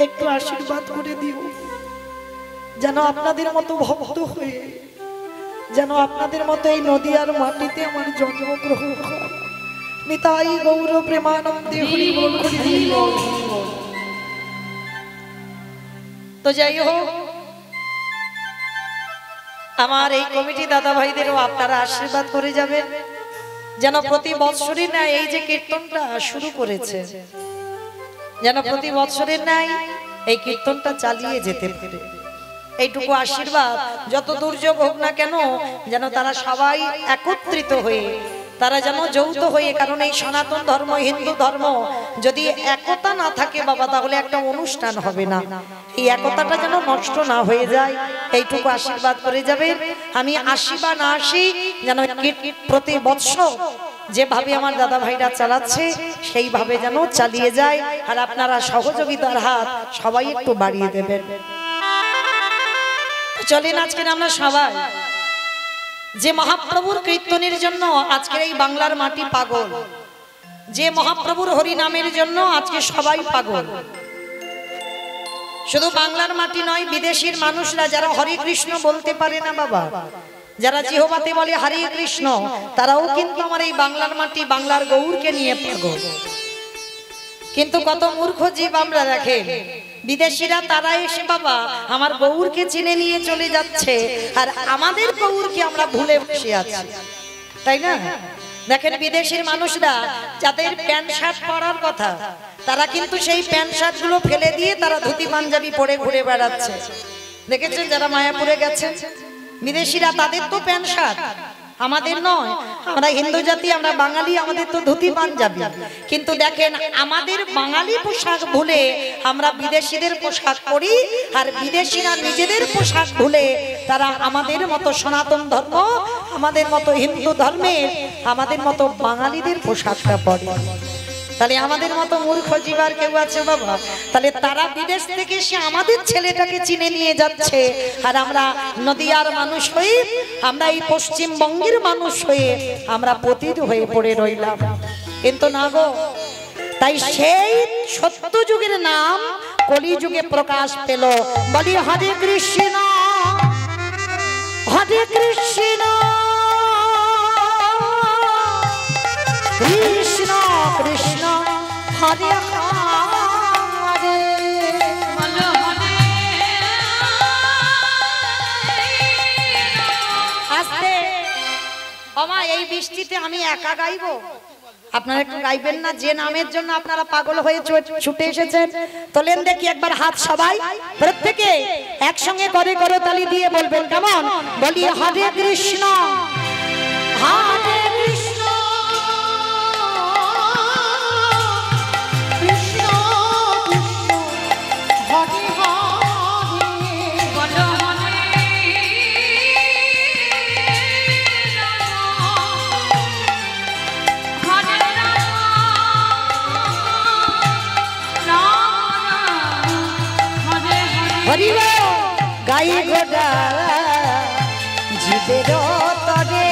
একটু আশীর্বাদ করে দিও, যেন আপনাদের মতো ভক্ত হয়ে, যেন আপনাদের মতো এই নদীয়ার মাটিতে আমার জন্মগ্রহণ হয়। নিতাই গৌর প্রেমানন্দে হরি বল হরি বল। তো যাই হোক, আমার এই কমিটি দাদা ভাইদেরও আপনারা আশীর্বাদ করে যাবেন, যেন প্রতি বৎসরের ন্যায় এই যে কীর্তনটা শুরু করেছে, যেন প্রতি বৎসরের ন্যায় এই কীর্তনটা চালিয়ে যেতে পারে। এইটুকু আশীর্বাদ, যত দুর্যোগ হোক না কেন, যেন তারা সবাই একত্রিত হয়ে তারা যেন যৌথ হয়ে, কারণ এই সনাতন ধর্ম হিন্দু ধর্ম যদি একতা না থাকে বাবা, তাহলে একটা অনুষ্ঠান হবে না। এই একতাটা যেন নষ্ট না হয়ে যায়, এইটুকু আশীর্বাদ করে যাবেন। আমি আসি বা না আসি, যেন প্রতি বৎসর যেভাবে আমার দাদা ভাইরা চালাচ্ছে সেইভাবে যেন চালিয়ে যায়। আর আপনারা সহযোগিতার হাত সবাই একটু বাড়িয়ে দেবেন। চলেন আজকে আমরা সবাই, যে মহাপ্রভুর কীর্তনের জন্য আজকের এই বাংলার মাটি পাগল, যে মহাপ্রভুর হরি নামের জন্য আজকে সবাই পাগল। শুধু বাংলার মাটি নয়, বিদেশির মানুষরা যারা হরে কৃষ্ণ বলতে পারে না বাবা, যারা জিহ্বাতে বলে হরে কৃষ্ণ, তারাও কিন্তু আমার এই বাংলার মাটি বাংলার গৌরকে নিয়ে পাগল। কিন্তু কত মূর্খ জীব আমরা দেখেন, বিদেশিরা তারা এসে বাবা আমার গৌরকে চিনে নিয়ে চলে যাচ্ছে, আর আমাদের গৌরকে আমরা ভুলে বসে আছি, তাই না? দেখেন বিদেশের মানুষরা যাদের প্যান্ট শার্ট পরার কথা, তারা কিন্তু সেই প্যান্ট শার্ট গুলো ফেলে দিয়ে তারা ধুতি পাঞ্জাবি পরে ঘুরে বেড়াচ্ছে। দেখেছেন যারা মায়াপুরে গেছে বিদেশিরা, তাদের তো প্যান্ট শার্ট, আমাদের নয়। আমরা হিন্দু জাতি, আমরা বাঙালি, আমাদের তো ধুতি পাঞ্জাবি। কিন্তু দেখেন আমাদের বাঙালি পোশাক ভুলে আমরা বিদেশিদের পোশাক পরি, আর বিদেশিরা নিজেদের পোশাক ভুলে তারা আমাদের মতো সনাতন ধর্ম, আমাদের মতো হিন্দু ধর্মের, আমাদের মতো বাঙালিদের পোশাকটা পরে। তাহলে আমাদের মতো মূর্খ জীবার কেউ আছে বাবা? তাহলে তারা বিদেশ থেকে এসে আমাদের ছেলেটাকে চিনে নিয়ে যাচ্ছে, আর আমরা নদিয়ার মানুষ হয়ে, আমরা এই পশ্চিমবঙ্গের মানুষ হয়ে আমরা পতিত হয়ে পড়ে রইলাম। কিন্তু না গো, তাই সেই সত্য যুগের নাম কলিযুগে প্রকাশ পেল। বলি হরে কৃষ্ণ হরে কৃষ্ণ কৃষ্ণ কৃষ্ণ হরে হরে। আস্তে আমা, এই বৃষ্টিতে আমি একা গাইবো? আপনারা একটু গাইবেন না? যে নামের জন্য আপনারা পাগল হয়ে ছুটে এসেছেন, তোলেন দেখি একবার হাত সবাই, প্রত্যেকে একসঙ্গে করে করে তালি দিয়ে বলবেন, কেমন? বলি হরে কৃষ্ণ হরে কৃষ্ণ কৃষ্ণ কৃষ্ণ হরে হরি গাই গোডা জীবের তরে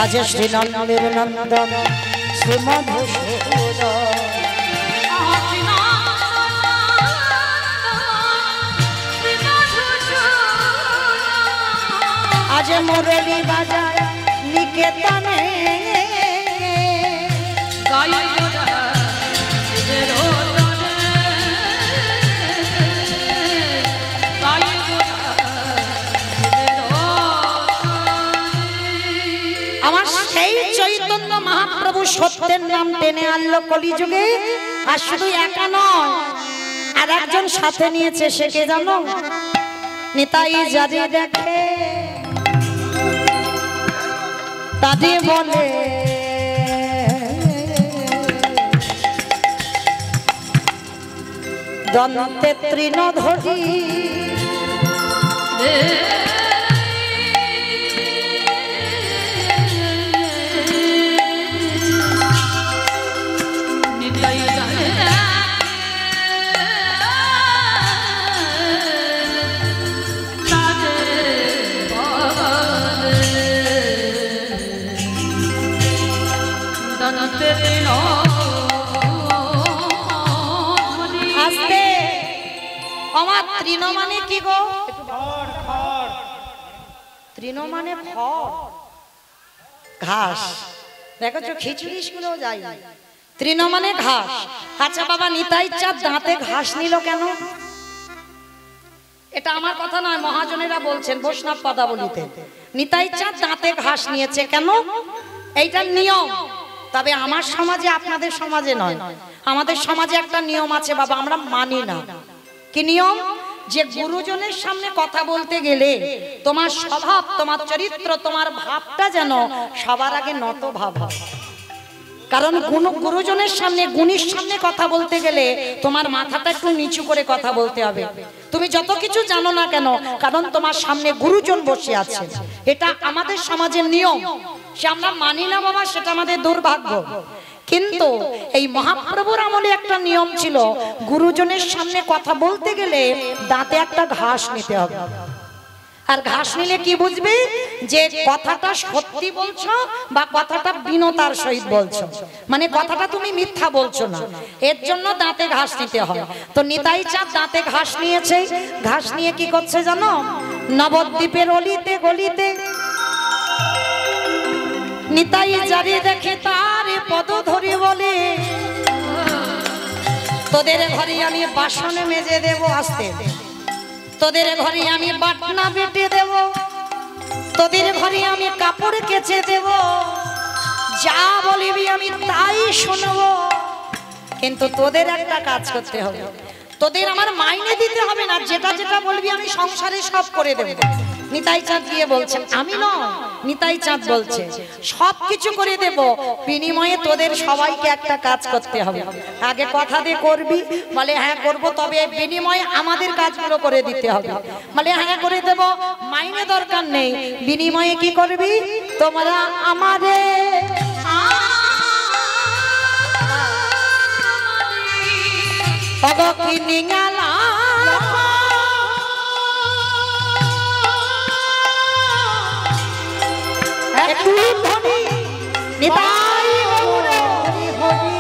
আজ শ্রী নন্দের নন্দন শ্রী মধুসূদন আজ মুরলী বাজার নিকেতনে আমার সেই চৈতন্য মহাপ্রভু সত্যের নাম টেনে আনলো কলিযুগে। আর শুধু একা নয়, আর একজন সাথে নিয়েছে, সে কে জানো? নিতাই যারে দেখে তাদের বলে দন্তে তৃণধরি আস্তে। আমার তৃণ মানে কি গো? তৃণ মানে ঘাস। দেখো খিচুড়ি স্কুলেও যাই, তৃণ মানে ঘাস। আচ্ছা বাবা, নিতাই চাঁদ দাঁতে ঘাস নিল কেন? এটা আমার কথা নয়, মহাজনেরা বলছেন বৈষ্ণব পদাবলিতে। নিতাই চাঁদ দাঁতে ঘাস নিয়েছে কেন? এইটার নিয়ম। তবে আমার সমাজে আপনাদের সমাজে নয়, আমাদের সমাজে একটা নিয়ম আছে বাবা, আমরা মানি না। কি নিয়ম? যে গুরুজনের সামনে কথা বলতে গেলে তোমার স্বভাব, তোমার চরিত্র, তোমার ভাবটা যেন সবার আগে নত ভাব হয়। কারণ গুরুজনের সামনে, গুণীর সামনে কথা বলতে গেলে তোমার মাথাটা একটু নিচু করে কথা বলতে হবে। তুমি যত কিছু জানো না কেন, কারণ তোমার সামনে গুরুজন বসে আছে। এটা আমাদের সমাজের নিয়ম, সে আমরা মানি না বাবা, সেটা আমাদের দুর্ভাগ্য। কিন্তু এই মহাপ্রভুর আমলে একটা নিয়ম ছিল, গুরুজনের সামনে কথা বলতে গেলে দাঁতে একটা ঘাস নিতে হবে। আর ঘাস নিলে কি বুঝবে যে কথাটা সত্যি বলছো বা কথাটা বিনতার সহিত বলছো, মানে কথাটা তুমি মিথ্যা বলছো না। এর জন্য দাঁতে ঘাস নিতে হয়। তো নিতাই চাঁদ দাঁতে ঘাস নিয়েছে। ঘাস নিয়ে কি করছে জানো? নবদ্বীপের অলিতে গলিতে নিতাই যারে দেখে তার পদ ধরে বলে, তোদের ঘরে আমি বাসন মেজে দেব, আসতে তোদের ঘরে আমি বাটনা বেটে দেব, তোদের ঘরে আমি কাপড় কেচে দেব, যা বলবি আমি তাই শুনবো। কিন্তু তোদের একটা কাজ করতে হবে, তোদের আমার মাইনে দিতে হবে না, যেটা যেটা বলবি আমি সংসারে সব করে দেব। নিতাই চাঁদ গিয়ে বলছেন, আমি নয়, নিতাই চাঁদ বলছে সব কিছু করে দেব, বিনিময়ে তোদের সবাইকে একটা কাজ করতে হবে। আগে কথা দিয়ে করবি, বলে হ্যাঁ করব, তবে বিনিময়ে আমাদের কাজগুলো করে দিতে হবে। বলে হ্যাঁ করে দেব, মাইনে দরকার নেই, বিনিময়ে কি করবি? তোমরা আমাদের অগকিনিঙালা একটু ধনী নিতাই গৌরে হরি হরি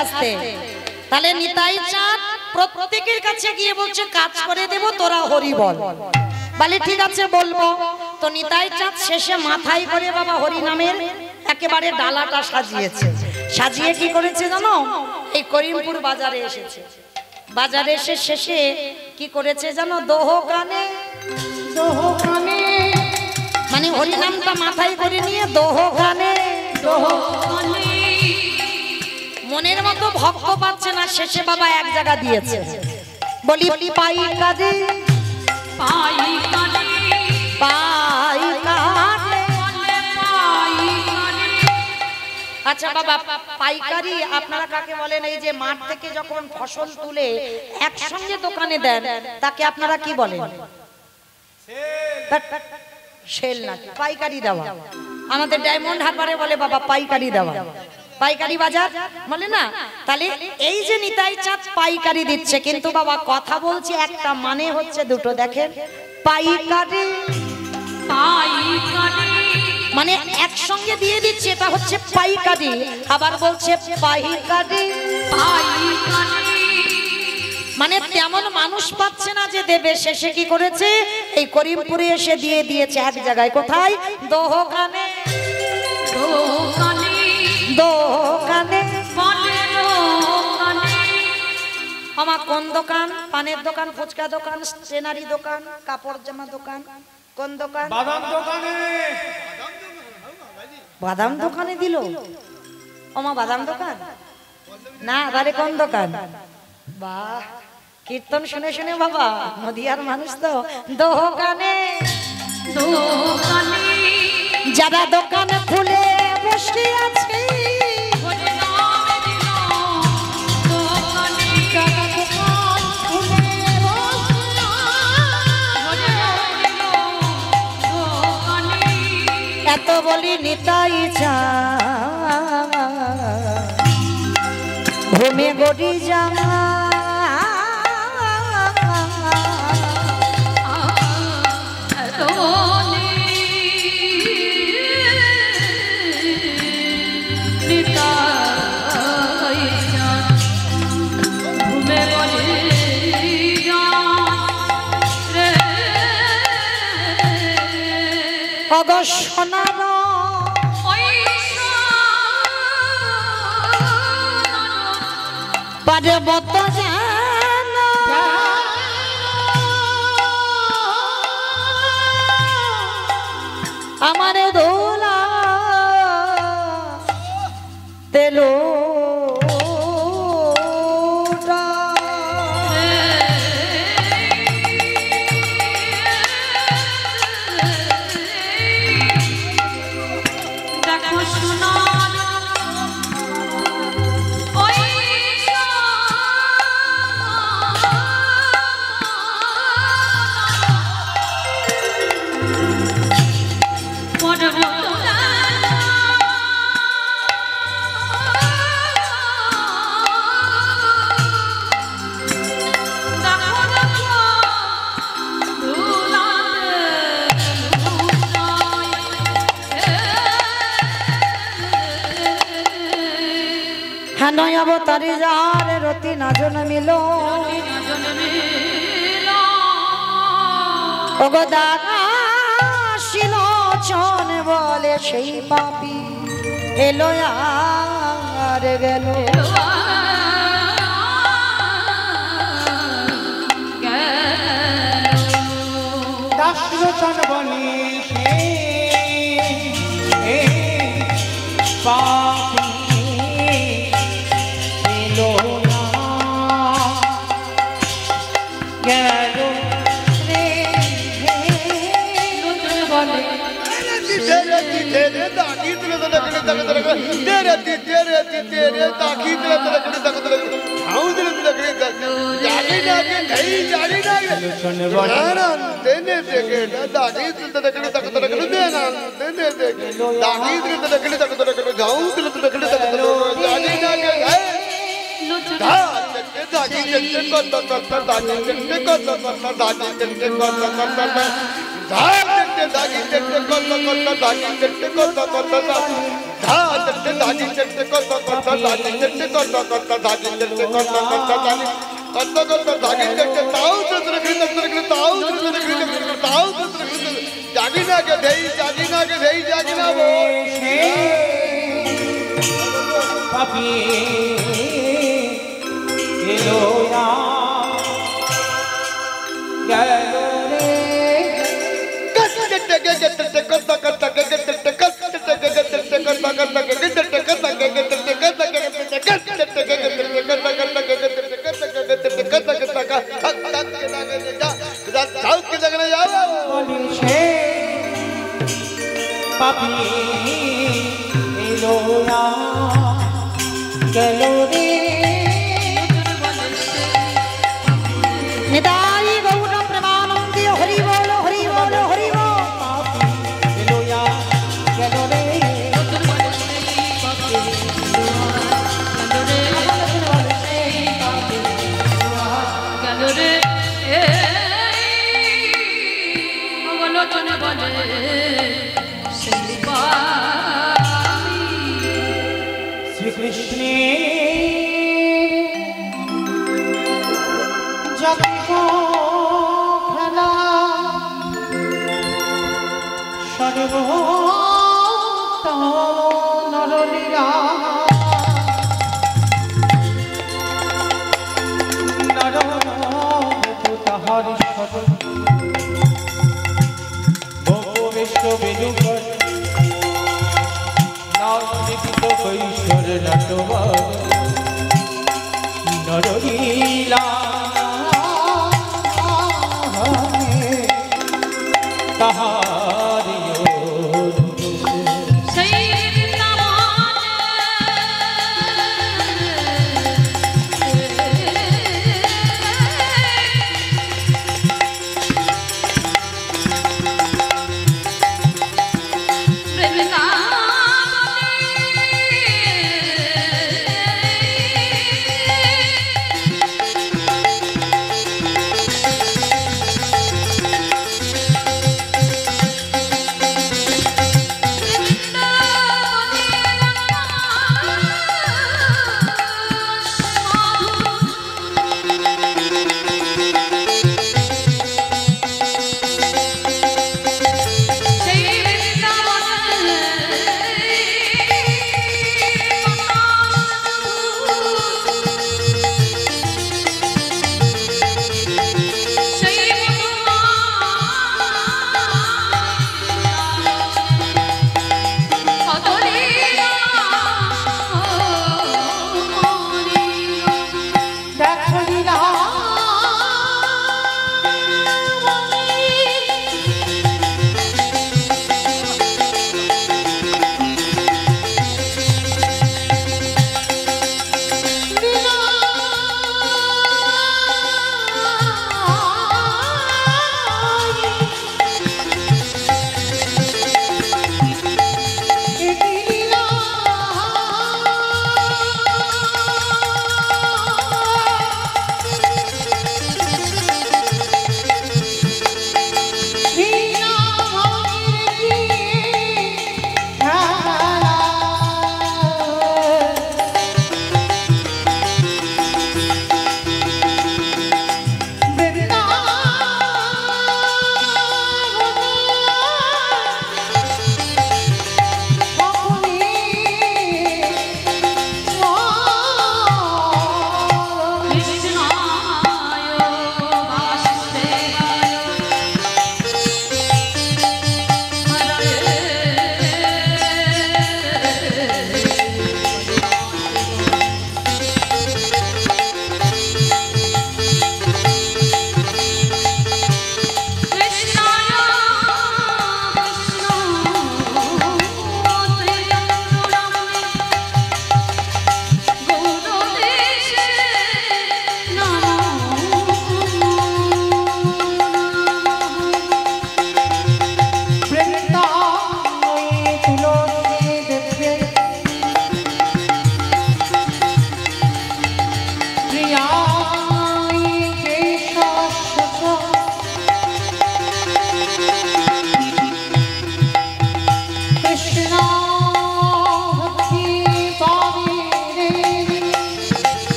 আসতে। তাহলে নিতাই চাঁদ প্রত্যেকের কাছে গিয়ে বলছে কাজ করে দেব, তোরা হরি বল। বলে ঠিক আছে বলবো। তো নিতাই চাঁদ শেষে মাথায় করে বাবা হরি নামের একেবারে ডালাটা সাজিয়েছে। সাজিয়ে কি করেছে জানো? এই করিমপুর বাজারে এসেছে। বাজারে এসে শেষে কি করেছে জানো? দোহকানে, দোহকানে মানে হরি নামটা মাথায় করে নিয়ে দোহকানে, দোহকানে মনের মতো ভক্ত পাচ্ছে না, শেষে বাবা এক জায়গা দিয়েছে। বলি পাই কাজে, পাই কাজে, পাই কাজে। আচ্ছা বাবা, পাইকারি আপনারা কাকে বলেন? এই যে মাঠ থেকে যখন ফসল তুলে একসঙ্গে দোকানে দেন, তাকে আপনারা কি বলেন? সেল না, পাইকারি দেওয়া। আমাদের ডায়মন্ড হারবারে বলে বাবা পাইকারি দেওয়া, পাইকারি বাজার বলে না। তাহলে এই যে নিতাই চাঁদ পাইকারি দিচ্ছে, কিন্তু বাবা কথা বলছে একটা, মানে হচ্ছে দুটো। দেখেন, পাইকারি, পাইকারি মানে একসঙ্গে দিয়ে দিচ্ছে, এটা হচ্ছে পাইকারি। আবার বলছে পাইকারি, পাইকারি মানে তেমন মানুষ পাচ্ছে না যে দেবে। শেষে কি করেছে? এই করিমপুরে এসে দিয়ে দিয়েছে এক জায়গায়। কোথায়? দোকানে, দোকানে, দোকানে। আমার কোন দোকান? পানের দোকান, ফুচকা দোকান, স্টেনারি দোকান, কাপড় জামা দোকান। কোন দোকান? বাদাম দোকানে। বাদাম দোকানে দিল ওমা, বাদাম দোকান না, আরে কোন দোকান? বাহ, কীর্তন শুনে শুনে বাবা, নদিয়ার মানুষ তো। দোকানে, দোকানে যারা দোকানে খুলে বসে আছে, এত বলি নিতাই চাঁদ ঘুমে গড়ি জামা, ঘুমে গড়ি অগ সোনার পার্বত যেন আমার দোলা তেলো নয় অবতারি যার রতি না জন্মিল ওগো দাসিল চন বলে সেই পাপি এলো আর গেল দাসরচন বলে সেই পাপি পাপি এলো গেল পাপি এলো গেল রে নিতাই গৌর প্রেমানন্দে হরি বল হরি বল হরি বল এলো গেল রে শ্রীকৃষ্ণে জগৎ খেলা সর্ব নরলীলা নর তাহার স্বরূপ ভোগবেশ বেদুকর নালিখিত কৈশোর নাটবর নরলীলা তাহার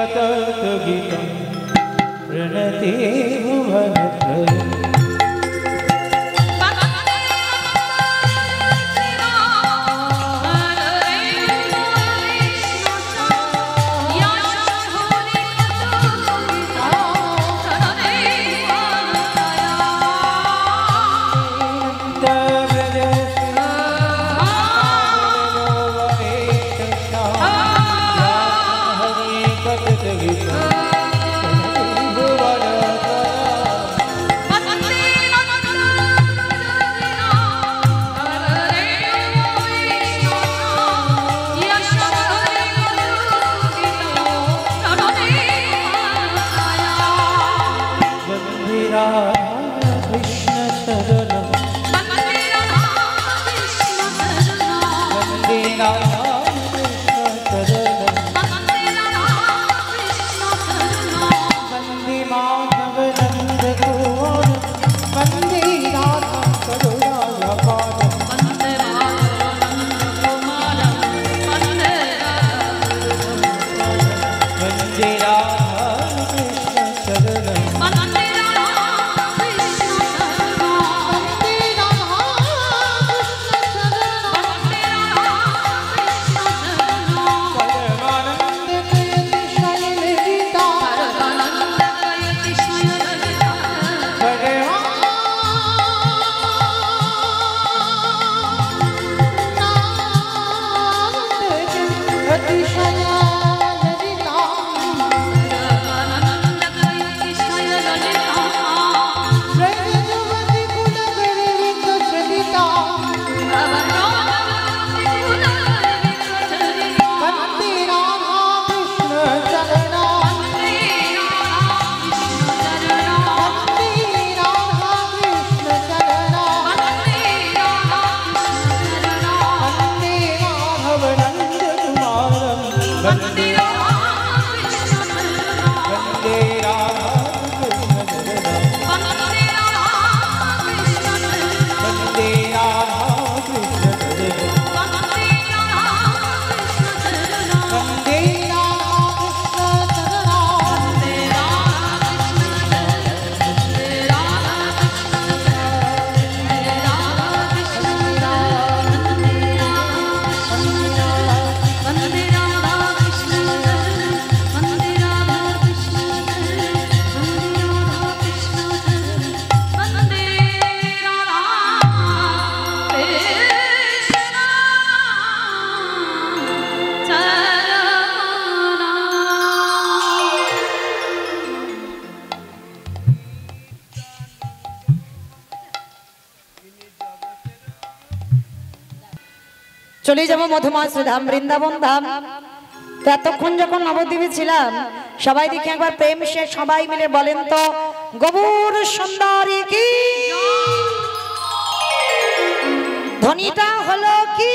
तत्त्वगीतं प्रणते भुवनत्रयम् চলে যাব মধুমাস ধাম বৃন্দাবন ধাম। তো এতক্ষণ যখন নবদ্বীপে ছিলাম সবাই দেখি একবার প্রেম সে সবাই মিলে বলেন তো গৌর সুন্দরী কি ধ্বনিটা হলো কি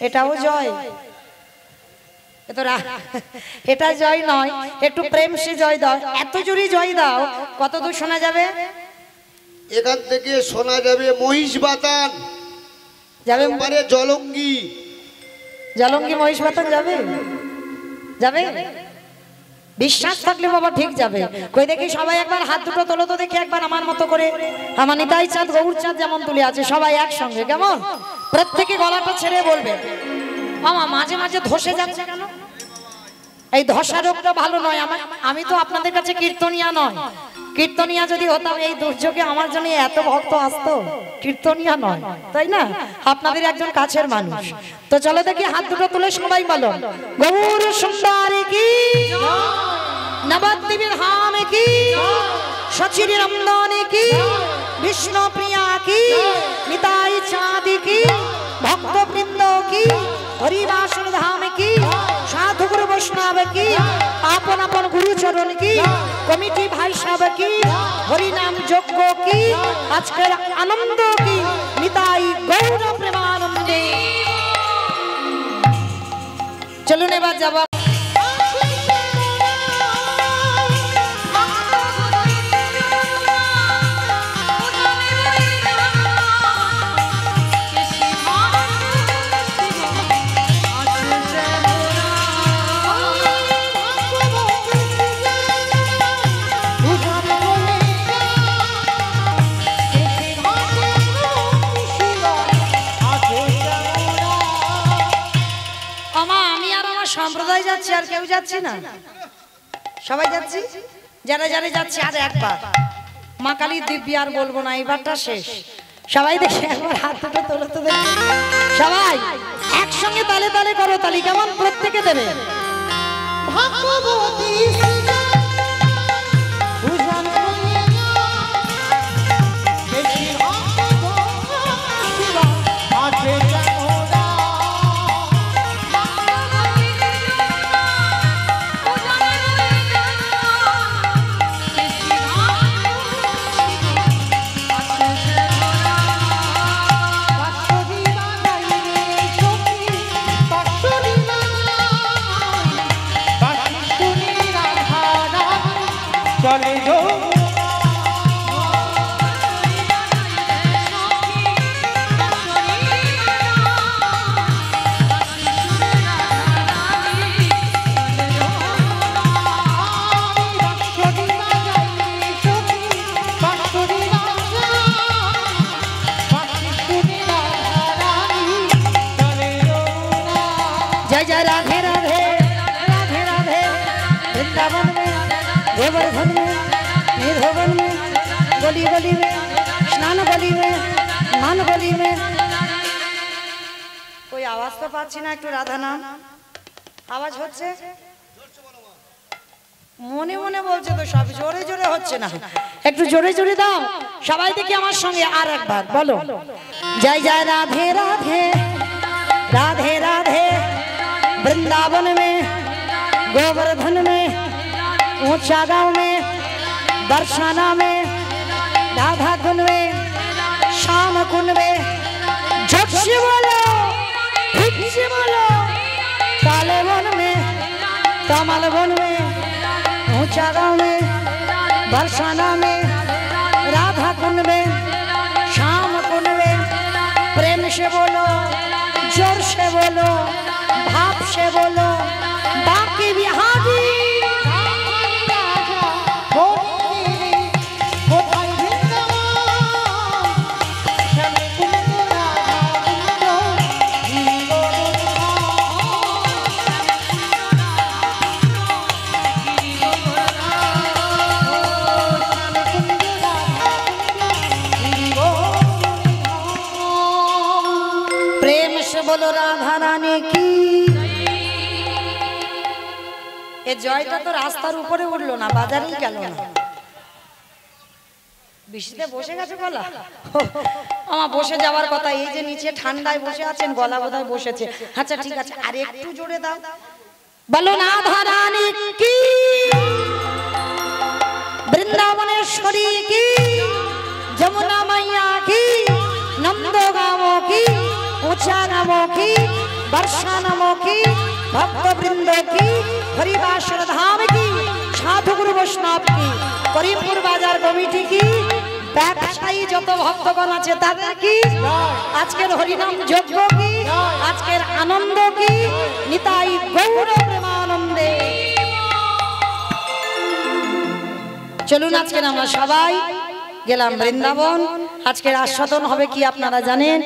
এটাও জয় এটা জয় নয় একটু প্রেম সে জয় দাও এত জোরে জয় দাও কত দূর শোনা যাবে এখান থেকে শোনা যাবে মহিষ বাতান যাবে পারে জলঙ্গি জলঙ্গি মহিষ বাতান যাবে যাবে বিশ্বাস থাকলে বাবা ঠিক যাবে কই দেখি সবাই একবার হাত দুটো তোলো তো দেখি একবার আমার মতো করে আমার নিতাই চাঁদ গৌর চাঁদ যেমন তুলে আছে সবাই একসঙ্গে কেমন প্রত্যেকে গলাটা ছেড়ে বলবে মামা মাঝে মাঝে ধসে যাচ্ছে কেন এই ধসা রোগটা ভালো নয় আমি তো আপনাদের কাছে কীর্তনিয়া নয় কীর্তনিয়া যদি হতাম এই দুর্যোগে আমার জন্য এত ভক্ত আসতো কীর্তনিয়া নয় তাই না আপনাদের একজন কাছের মানুষ তো চলো দেখি হাত দুটো তুলে সবাই বলো গৌর সুন্দরী কি নবদ্বীপ ধাম কি সচির নন্দনী কি বিষ্ণু প্রিয়া কি নিতাই চাঁদ কি ভক্তবৃন্দ কি হরিবাসন ধাম কি সাধু গুরু বৈষ্ণব কি আপন আপন গুরু চরণ কি কমিটি ভাই সাহেব কি হরিনাম যজ্ঞ কি আজকের আনন্দ কি নিতাই গৌর প্রেমানন্দে চলুন এবার যাব সবাই যাচ্ছে, আর কেউ যাচ্ছে না? সবাই যাচ্ছি, যারা যারা যাচ্ছে আর একবার মা কালীর দিব্যি আর বলবো না, এবারটা শেষ। সবাই দেখে একবার হাত দুটো তোলো তো দেখি। সবাই একসঙ্গে তালে তালে করো, তালি কেমন প্রত্যেকে দেবে। ভাগ্যবতী পূজন বেশি আছে চাঁদা চলে যো जय जय राधे राधे राधे राधे वृंदावन में गोवर्धन में निर्भवन में गली गली में स्नान गली में मान गली में। कोई आवाज तो पाচ্ছি না, একটু রাধা নাম আওয়াজ হচ্ছে, মনে মনে বলছে তো সব, জোরে জোরে হচ্ছে না, একটু জোরে জোরে দাও সবাই দেখি আমার সঙ্গে আর একবার বলো। जय जय राधे राधे राधे राधे वृंदावन में गोवर्धन में ऊंचा गांव में बरसाना में राधा कुंड में श्याम कुंड में झट से बोलो ठीक से बोलो, काले वन में कमल वन में ऊंचा गांव में बरसाना में राधा कुंड में श्याम कुंड में प्रेम से बोलो, जोर से बोलो, भाव से बोलो, बाकी बिहारी प्रेम से बोलो राधा रानी की। এ জয়টা তো রাস্তার উপরে উঠলো না, বাজারেই গেল না, বৃষ্টিতে বসে গেছে গলা। আমার বসে যাওয়ার কথা, এই যে নিচে ঠান্ডায় বসে আছেন, গলা বোধহয় বসেছে। আচ্ছা ঠিক আছে, আর একটু জোরে দাও, বলো রাধা রানী কি, বৃন্দাবনেশ্বরী কি, যমুনা মাইয়া কি, নন্দগাঁও কি, ऊंचा नामों की, वर्षा नामों की, भक्त वृंद की, हरिवासर धाम की, साधु गुरु वैष्णव की, करीमपुर बाजार कमिटी की, ব্যবসায়ী যত ভক্তগণ আছে তাদের কি, আজকের হরিনাম যজ্ঞ কি, আজকের আনন্দ কি, নিতাই গৌর প্রেমানন্দে। চলুন আজকে আমরা সবাই গেলাম বৃন্দাবন। আজকের আস্বাদন হবে কি আপনারা জানেন।